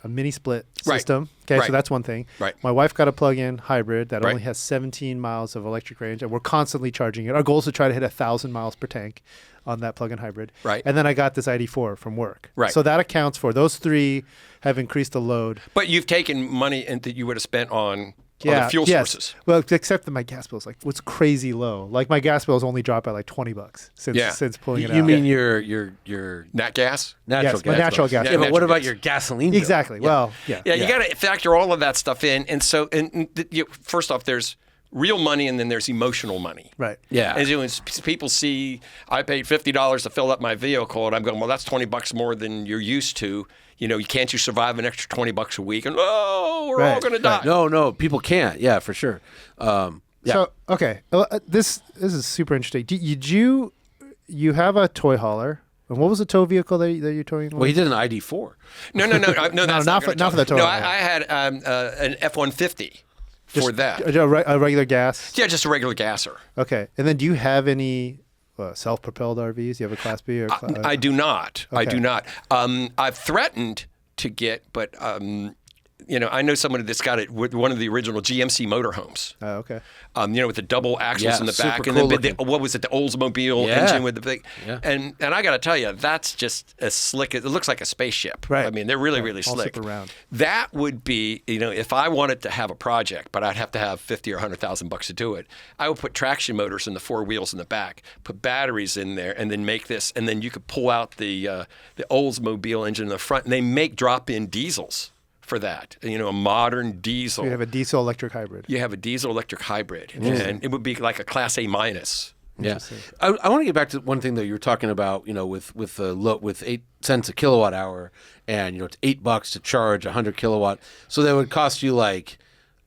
S1: mini split system. Okay, so that's one thing.
S3: Right.
S1: My wife got a plug-in hybrid that
S3: Right.
S1: only has 17 miles of electric range, and we're constantly charging it. Our goal is to try to hit 1,000 miles per tank on that plug-in hybrid.
S3: Right.
S1: And then I got this ID4 from work.
S3: Right.
S1: So that accounts for those 3 have increased the load.
S3: But you've taken money that you would have spent on other fuel sources.
S1: Well, except that my gas bill is what's crazy low. Like my gas bill has only dropped by like $20 since pulling it out.
S2: You mean your
S3: Nat gas?
S2: natural
S1: Yes,
S2: gas?
S1: my natural gas.
S2: Yeah,
S1: bill.
S2: but what
S3: natural
S2: about
S3: gas.
S2: your gasoline bill?
S1: Exactly. Well, yeah.
S3: Yeah, you got to factor all of that stuff in. And so, first off, there's real money and then there's emotional money.
S1: Right.
S2: Yeah.
S3: And when people see I paid $50 to fill up my vehicle, and I'm going, well, that's $20 more than you're used to. Can't you survive an extra $20 a week? And we're all going to die.
S2: No, people can't. Yeah, for sure. Yeah.
S1: So okay, this is super interesting. Did you have a toy hauler? And what was the tow vehicle that you're towing?
S2: Well, he did an ID4.
S3: No, that's
S1: not for the tow.
S3: No, I had an F-150 for that.
S1: A regular gas.
S3: Yeah, just a regular gasser.
S1: Okay, and then do you have any self-propelled RVs? Do you have a Class B or?
S3: I do not.
S1: Okay.
S3: I do not. I've threatened to get, but I know someone that's got it with one of the original GMC motorhomes.
S1: Oh, okay.
S3: With the double axles in the back,
S2: super
S3: and
S2: cool
S3: then what was it? The Oldsmobile engine with the big. Yeah. And I got to tell you, that's just as slick. It looks like a spaceship.
S1: Right.
S3: I mean, they're really really
S1: all
S3: slick.
S1: super round.
S3: That would be, if I wanted to have a project, but I'd have to have $50,000 or $100,000 to do it. I would put traction motors in the 4 wheels in the back, put batteries in there, and then make this, and then you could pull out the Oldsmobile engine in the front, and they make drop-in diesels for that. A modern diesel.
S1: You have a diesel electric hybrid.
S3: You have a diesel electric hybrid, and it would be like a Class A minus.
S2: Yeah, I want to get back to one thing that you were talking about. With 8 cents a kilowatt hour, and it's $8 to charge 100 kilowatt. So that would cost you like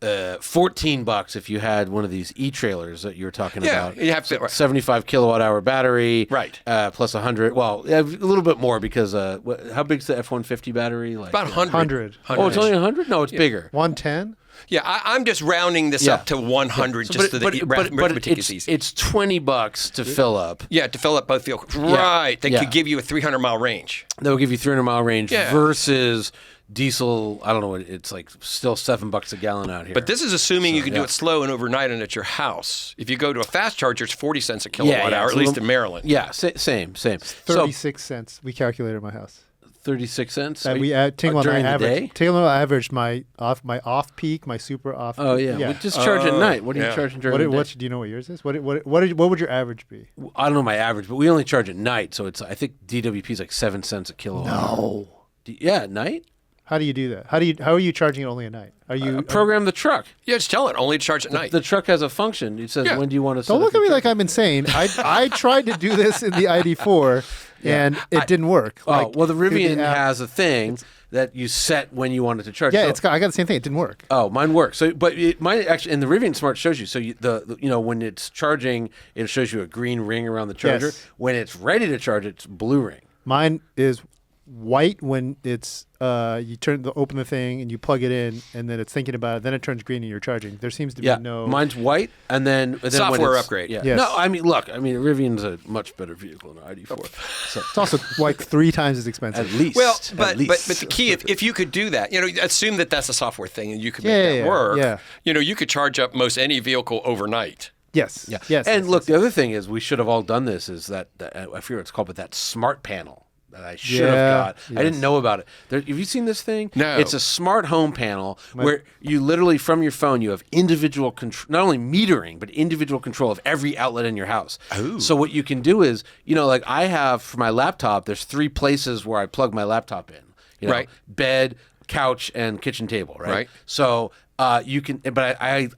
S2: $14 if you had one of these e-trailers that you were talking about.
S3: Yeah, you have to.
S2: 75 kilowatt hour battery,
S3: right?
S2: Plus 100. Well, a little bit more because how big's the F-150 battery? Like
S3: about 100.
S2: Oh, it's only 100? No, it's bigger.
S1: 110.
S3: Yeah, I'm just rounding this up to 100 just so that arithmetic is easy.
S2: It's $20 to fill up.
S3: Yeah, to fill up both vehicles. Right. That could give you a 300-mile range.
S2: That will give you 300-mile range versus diesel. I don't know. It's like still $7 a gallon out here.
S3: But this is assuming you can do it slow and overnight and at your house. If you go to a fast charger, it's 40 cents a kilowatt hour, at least in Maryland.
S2: Yeah, same.
S1: 36 cents. We calculated at my house.
S2: 36 cents.
S1: We Tingle and I averaged. Tingle and I averaged my off peak, my super off.
S2: Oh yeah. We just charge at night. What are you charging during the day?
S1: Do you know what yours is? What would your average be?
S2: I don't know my average, but we only charge at night, so it's I think DWP is like 7 cents a kilowatt.
S1: No.
S2: At night.
S1: How do you do that? How are you charging it only at night? Are you
S2: program the truck?
S3: Yeah, just tell it only charge at night.
S2: The truck has a function. It says when do you want to.
S1: Don't look at me like I'm insane. I tried to do this in the ID4 and it didn't work.
S2: Well, the Rivian has a thing that you set when you want it to charge.
S1: Yeah, I got the same thing. It didn't work.
S2: Oh, mine works. So, but mine actually, and the Rivian Smart shows you. So when it's charging, it shows you a green ring around the charger.
S1: Yes.
S2: When it's ready to charge, it's blue ring.
S1: Mine is white when it's you open the thing and you plug it in and then it's thinking about it. Then it turns green and you're charging. There seems to be no.
S2: Mine's white and then
S3: software upgrade.
S2: Yeah.
S1: Yes.
S2: No, I mean Rivian's a much better vehicle than an ID4. So
S1: it's also like 3 times as expensive.
S2: At least.
S3: Well, but the key, if you could do that, assume that that's a software thing and you could make that work.
S1: Yeah.
S3: You could charge up most any vehicle overnight.
S1: Yes.
S2: Yeah.
S1: Yes.
S2: And look, the other thing is we should have all done this. Is that I forget what it's called, but that smart panel that I should have got.
S1: Yes.
S2: I didn't know about it. Have you seen this thing?
S3: No.
S2: It's a smart home panel where you literally from your phone you have individual control, not only metering but individual control of every outlet in your house.
S3: Ooh.
S2: So what you can do is, like I have for my laptop, there's 3 places where I plug my laptop in.
S3: Right.
S2: Bed, couch, and kitchen table.
S3: Right.
S2: So. You can, but I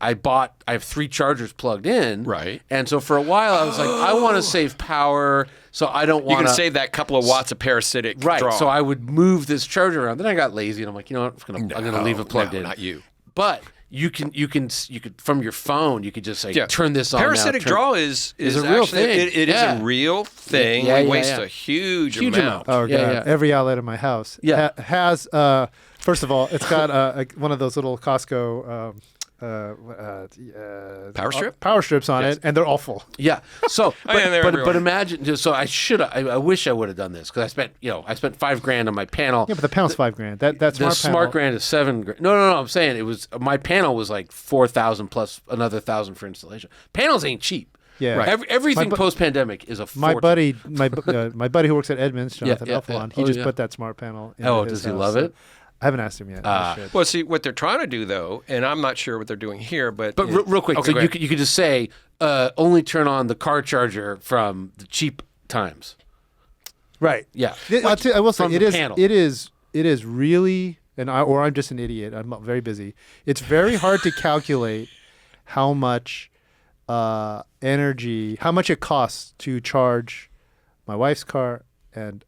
S2: have 3 chargers plugged in.
S3: Right.
S2: And so for a while I was like, I want to save power, so I don't want to.
S3: You can save that couple of watts of parasitic draw.
S2: So I would move this charger around. Then I got lazy and I'm like, you know what? I'm gonna leave it plugged in.
S3: Not you.
S2: But you could from your phone, you could just say, turn this on.
S3: Parasitic draw is
S2: a real thing.
S3: It is a real thing. We waste a huge amount.
S1: Oh, God. Every outlet in my house has, first of all, it's got one of those little Costco
S3: power
S1: strips on it, and they're awful.
S2: Yeah. So,
S3: but
S2: imagine. So I wish I would have done this because I spent $5,000 on my panel.
S1: Yeah, but the panel's $5,000. That's
S2: the smart grand is $7,000. No. I'm saying it was my panel was like $4,000 plus another $1,000 for installation. Panels ain't cheap.
S1: Yeah.
S2: Right. Everything post pandemic is a fortune.
S1: My buddy who works at Edmunds, Jonathan Uffalon, he just put that smart panel in.
S2: Oh, does he love it?
S1: I haven't asked him yet.
S3: Well, see, what they're trying to do, though, and I'm not sure what they're doing here, but
S2: real quick, so you could just say, only turn on the car charger from the cheap times.
S1: Right.
S2: Yeah.
S1: I will say,
S2: panel.
S1: it is really, or I'm just an idiot. I'm very busy. It's very hard to calculate how much energy, how much it costs to charge my wife's car and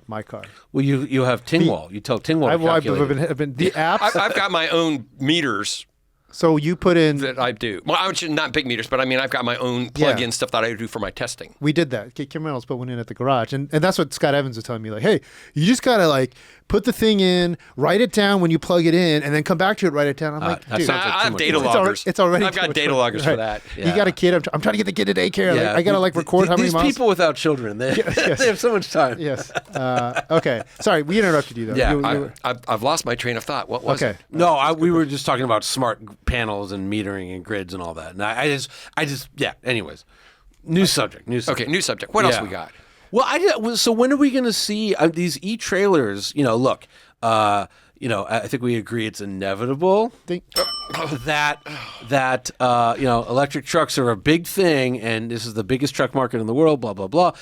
S1: my car.
S2: Well, you have Tingwall. You tell Tingwall to calculate.
S1: I've been the apps.
S3: I've got my own meters.
S1: So you put in
S3: that I do. Well, I should not big meters, but I mean I've got my own plug-in stuff that I do for my testing.
S1: We did that. Kim Reynolds put one in at the garage, and that's what Scott Evans was telling me. Like, hey, you just gotta put the thing in, write it down when you plug it in, and then come back to it, write it down. I'm like, dude,
S3: I have data loggers.
S1: It's already.
S3: I've got data loggers for that.
S1: Yeah. You got a kid. I'm trying to get the kid to daycare.
S2: Yeah.
S1: I gotta record how many miles.
S2: These people without children, they have so much time.
S1: Yes. Okay. Sorry, we interrupted you though.
S3: Yeah. I've lost my train of thought. What was it?
S2: No, we were just talking about smart panels and metering and grids and all that. And I just anyways. New subject.
S3: Okay, new subject. What else we got?
S2: Well, so when are we going to see these e-trailers? Look, I think we agree it's inevitable that electric trucks are a big thing, and this is the biggest truck market in the world. Blah blah blah.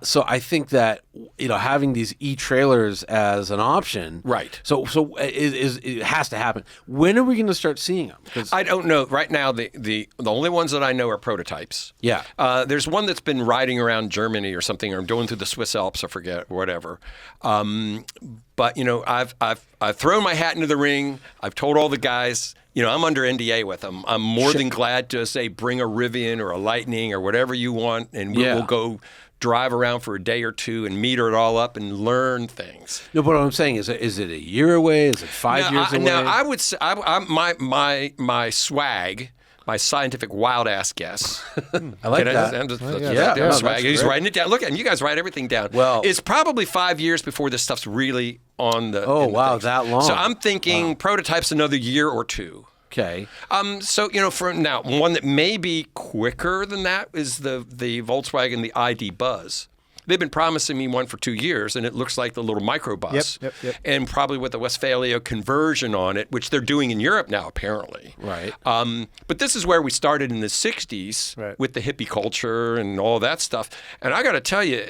S2: So I think that having these e-trailers as an option,
S3: right?
S2: So it has to happen. When are we going to start seeing them?
S3: I don't know. Right now, the only ones that I know are prototypes.
S2: Yeah.
S3: There's one that's been riding around Germany or something, or going through the Swiss Alps, I forget, or whatever. But I've thrown my hat into the ring. I've told all the guys, I'm under NDA with them. I'm more than glad to say bring a Rivian or a Lightning or whatever you want, and we will go drive around for a day or two and meter it all up and learn things.
S2: No, but what I'm saying is it a year away? Is it 5 years away?
S3: Now, I would say my swag, my scientific wild ass guess.
S2: I like that.
S3: Swag. He's writing it down. Look at him. You guys write everything down.
S2: Well,
S3: it's probably 5 years before this stuff's really on the.
S2: Oh, wow,
S3: things.
S2: that long.
S3: So I'm thinking prototypes another year or two.
S2: Okay.
S3: So for now, one that may be quicker than that is the Volkswagen, the ID Buzz. They've been promising me one for 2 years, and it looks like the little microbus.
S1: Yep.
S3: And probably with the Westphalia conversion on it, which they're doing in Europe now, apparently.
S2: Right.
S3: But this is where we started in the 60s with the hippie culture and all that stuff. And I got to tell you,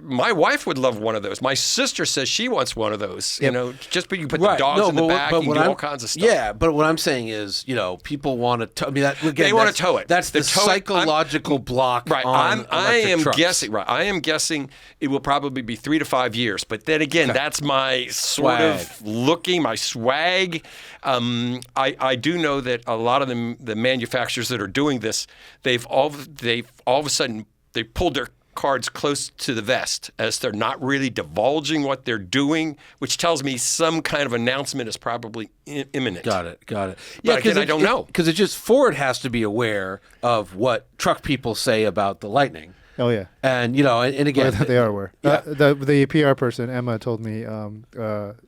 S3: my wife would love one of those. My sister says she wants one of those.
S1: Yep.
S3: You know, just you put the dogs in the back, you can do all kinds of stuff.
S2: Yeah, but what I'm saying is, people want to. I mean,
S3: they want to tow it.
S2: That's the psychological block.
S3: Right.
S2: On
S3: I am
S2: trucks.
S3: guessing. Right. I am guessing it will probably be 3 to 5 years. But then again, that's my sort of looking, my swag. I do know that a lot of the manufacturers that are doing this, they've all of a sudden they pulled their cards close to the vest as they're not really divulging what they're doing, which tells me some kind of announcement is probably imminent.
S2: Got it.
S3: But again, I don't know.
S2: Because Ford has to be aware of what truck people say about the Lightning.
S1: Oh yeah,
S2: and and again,
S1: they are aware.
S2: Yeah.
S1: The PR person Emma told me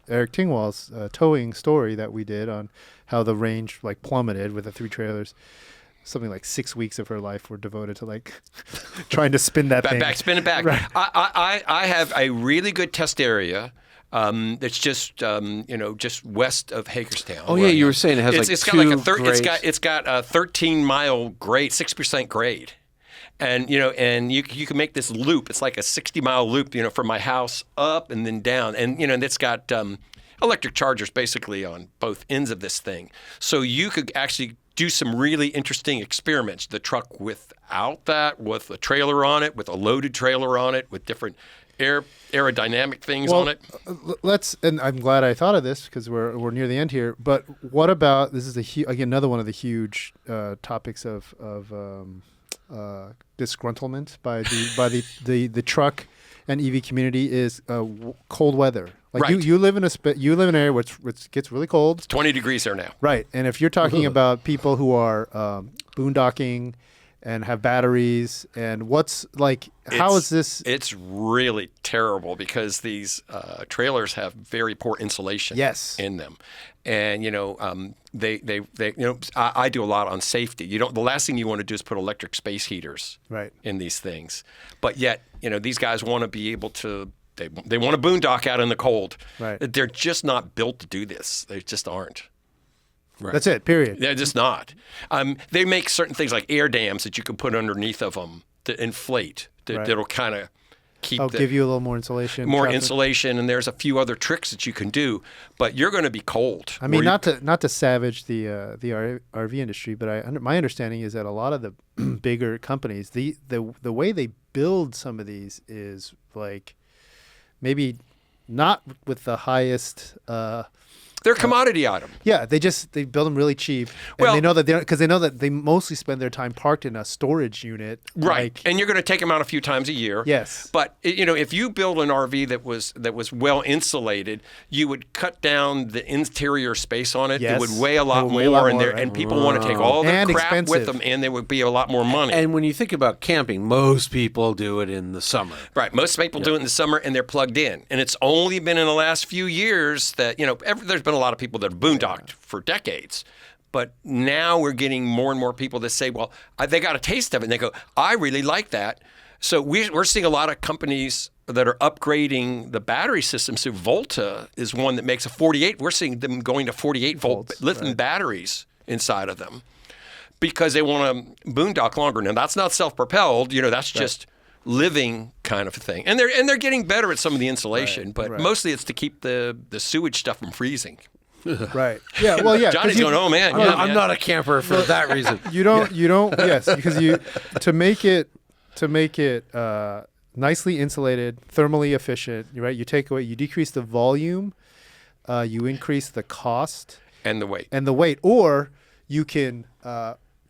S1: Eric Tingwall's towing story that we did on how the range plummeted with the 3 trailers. Something like 6 weeks of her life were devoted to trying to spin that thing.
S3: Spin it back.
S1: Right.
S3: I have a really good test area. That's just just west of Hagerstown.
S2: Oh yeah, you were saying it has
S3: it's got a 13-mile grade, 6% grade. And and you can make this loop. It's like a 60-mile loop, from my house up and then down. And and it's got electric chargers basically on both ends of this thing. So you could actually do some really interesting experiments. The truck without that, with a trailer on it, with a loaded trailer on it, with different aerodynamic things on it.
S1: And I'm glad I thought of this because we're near the end here. But what about, this is again another one of the huge topics of disgruntlement by the truck and EV community is cold weather. You live in an area where it gets really cold.
S3: It's 20 degrees there now.
S1: Right, and if you're talking about people who are boondocking and have batteries, and how is this?
S3: It's really terrible because these trailers have very poor insulation in them. And I do a lot on safety. The last thing you want to do is put electric space heaters in these things. But yet, these guys want to be able to. They want to boondock out in the cold.
S1: Right.
S3: They're just not built to do this. They just aren't.
S1: Right. That's it. Period.
S3: They're just not. They make certain things like air dams that you can put underneath of them to inflate. That'll kind of
S1: give you a little more insulation.
S3: More insulation, and there's a few other tricks that you can do. But you're going to be cold.
S1: I mean, not to savage the RV industry, but my understanding is that a lot of the bigger companies, the way they build some of these is maybe not with the highest.
S3: They're a commodity item.
S1: Yeah, they build them really cheap. And they know that they mostly spend their time parked in a storage unit.
S3: Right. And you're going to take them out a few times a year.
S1: Yes.
S3: But if you build an RV that was well insulated, you would cut down the interior space on it.
S1: Yes.
S3: It would weigh a lot more, and people want to take all the crap with them, and there would be a lot more money.
S2: And when you think about camping, most people do it in the summer.
S3: Right. Most people do it in the summer, and they're plugged in. And it's only been in the last few years that there's been a lot of people that have boondocked for decades. But now we're getting more and more people that say, well, they got a taste of it. And they go, I really like that. So we're seeing a lot of companies that are upgrading the battery systems. So Volta is one that makes a 48. We're seeing them going to 48-volt lithium batteries inside of them because they want to boondock longer. Now, that's not self-propelled. That's just living kind of a thing. And they're getting better at some of the insulation, but mostly it's to keep the sewage stuff from freezing.
S1: Right. Yeah. Well, yeah.
S3: Johnny's going, oh man.
S2: I'm not a camper for that reason.
S1: You don't. Yes, because to make it nicely insulated, thermally efficient. Right. You decrease the volume, you increase the cost
S3: and the weight.
S1: Or you can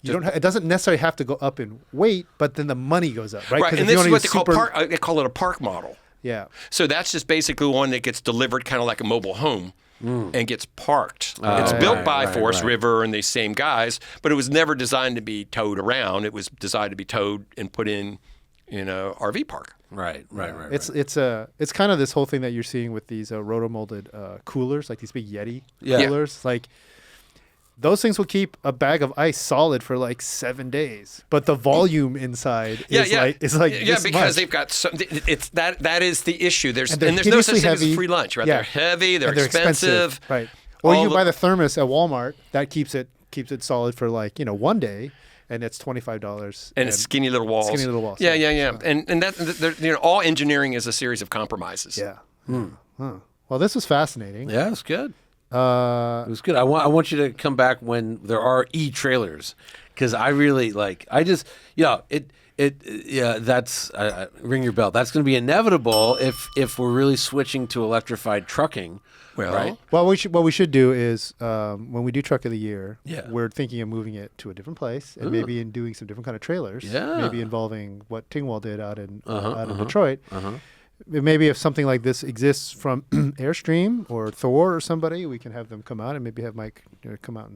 S1: You don't. It doesn't necessarily have to go up in weight, but then the money goes up, right?
S3: Right, and this is what they call park. They call it a park model.
S1: Yeah.
S3: So that's just basically one that gets delivered kind of like a mobile home and gets parked. It's built by Forest River and these same guys, but it was never designed to be towed around. It was designed to be towed and put in an RV park.
S2: Right.
S1: It's kind of this whole thing that you're seeing with these roto-molded coolers, like these big Yeti coolers. Like those things will keep a bag of ice solid for like 7 days, but the volume inside is like this
S3: because
S1: much.
S3: they've got it's that is the issue. There's
S1: and
S3: there's no such thing as free lunch, right?
S1: Yeah.
S3: They're heavy, they're
S1: they're
S3: expensive.
S1: right? Or you buy the thermos at Walmart that keeps it solid for like 1 day. And it's $25.
S3: And it's skinny little walls.
S1: Skinny little walls.
S3: Yeah. And that all engineering is a series of compromises.
S1: Yeah. Huh. Well, this was fascinating.
S2: Yeah, it's good. It was good. I want you to come back when there are e-trailers, because I really like. I just that's ring your bell. That's going to be inevitable if we're really switching to electrified trucking.
S3: Well,
S2: right?
S1: What we should do is when we do Truck of the Year,
S2: Yeah.
S1: we're thinking of moving it to a different place and maybe in doing some different kind of trailers.
S2: Yeah.
S1: Maybe involving what Tingwall did out in Detroit. Maybe if something like this exists from Airstream or Thor or somebody, we can have them come out and maybe have Mike come out.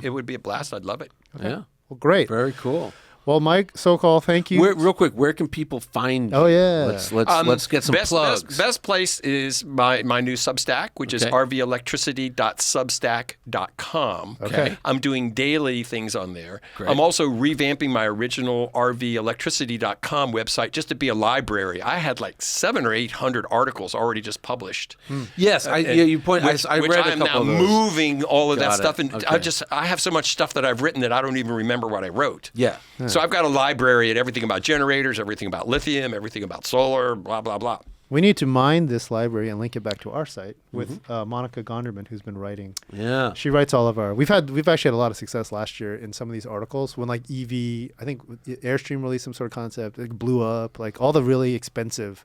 S3: It would be a blast. I'd love it.
S2: Okay. Yeah.
S1: Well, great.
S2: Very cool.
S1: Well, Mike Sokol, thank you.
S2: Real quick, where can people find you?
S1: Oh, yeah.
S2: Let's get some plugs.
S3: Best place is my new Substack, which is rvelectricity.substack.com.
S1: Okay.
S3: I'm doing daily things on there.
S2: Great.
S3: I'm also revamping my original rvelectricity.com website just to be a library. I had like 700 or 800 articles already just published.
S2: Yes, you point.
S3: Which
S2: I read
S3: I'm
S2: a
S3: now
S2: couple of those.
S3: moving all of that
S2: Got it.
S3: stuff, and
S2: Okay.
S3: I have so much stuff that I've written that I don't even remember what I wrote.
S2: Yeah.
S3: So I've got a library at everything about generators, everything about lithium, everything about solar, blah, blah, blah.
S1: We need to mine this library and link it back to our site with Monica Gonderman, who's been writing.
S2: Yeah.
S1: She writes all of our. We've actually had a lot of success last year in some of these articles when like EV. I think Airstream released some sort of concept. It blew up. Like all the really expensive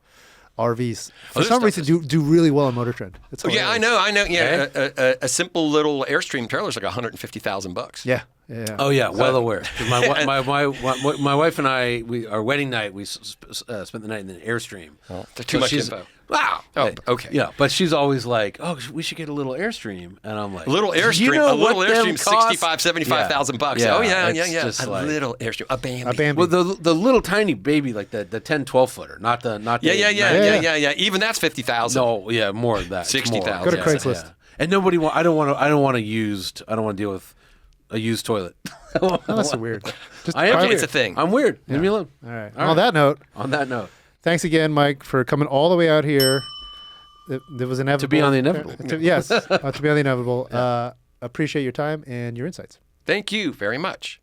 S1: RVs for some reason do really well on MotorTrend. It's
S3: I know. Yeah,
S2: Okay.
S3: a simple little Airstream trailer is like $150,000.
S1: Yeah.
S2: Oh yeah, well aware. 'Cause my wife and I, our wedding night, we spent the night in an Airstream.
S3: Too much info.
S2: Wow.
S3: Oh, okay.
S2: Yeah, but she's always like, "Oh, we should get a little Airstream," and I'm like,
S3: Little Airstream,
S2: a
S3: little Airstream, $65,000-$75,000.
S2: Yeah.
S3: Oh yeah,
S2: It's
S3: yeah.
S2: just
S3: A
S2: like-
S3: little Airstream, a Bambi.
S1: Bambi.
S2: Well, the little tiny baby, like the 10-12 footer, not the
S3: Yeah. Even that's 50,000.
S2: No, yeah, more than that.
S3: 60,000.
S1: Go to
S2: Yeah,
S1: Craigslist.
S2: yeah. And nobody want. I don't want to deal with a used toilet.
S1: Oh, that's so weird. Just
S2: I am.
S1: private-
S3: It's a thing.
S2: I'm weird. Leave me alone.
S1: All right.
S2: All
S1: On that note,
S2: thanks
S1: again, Mike, for coming all the way out here. It was inevitable.
S2: To be on the Inevitable.
S1: Yes, to be on the Inevitable. Appreciate your time and your insights.
S3: Thank you very much.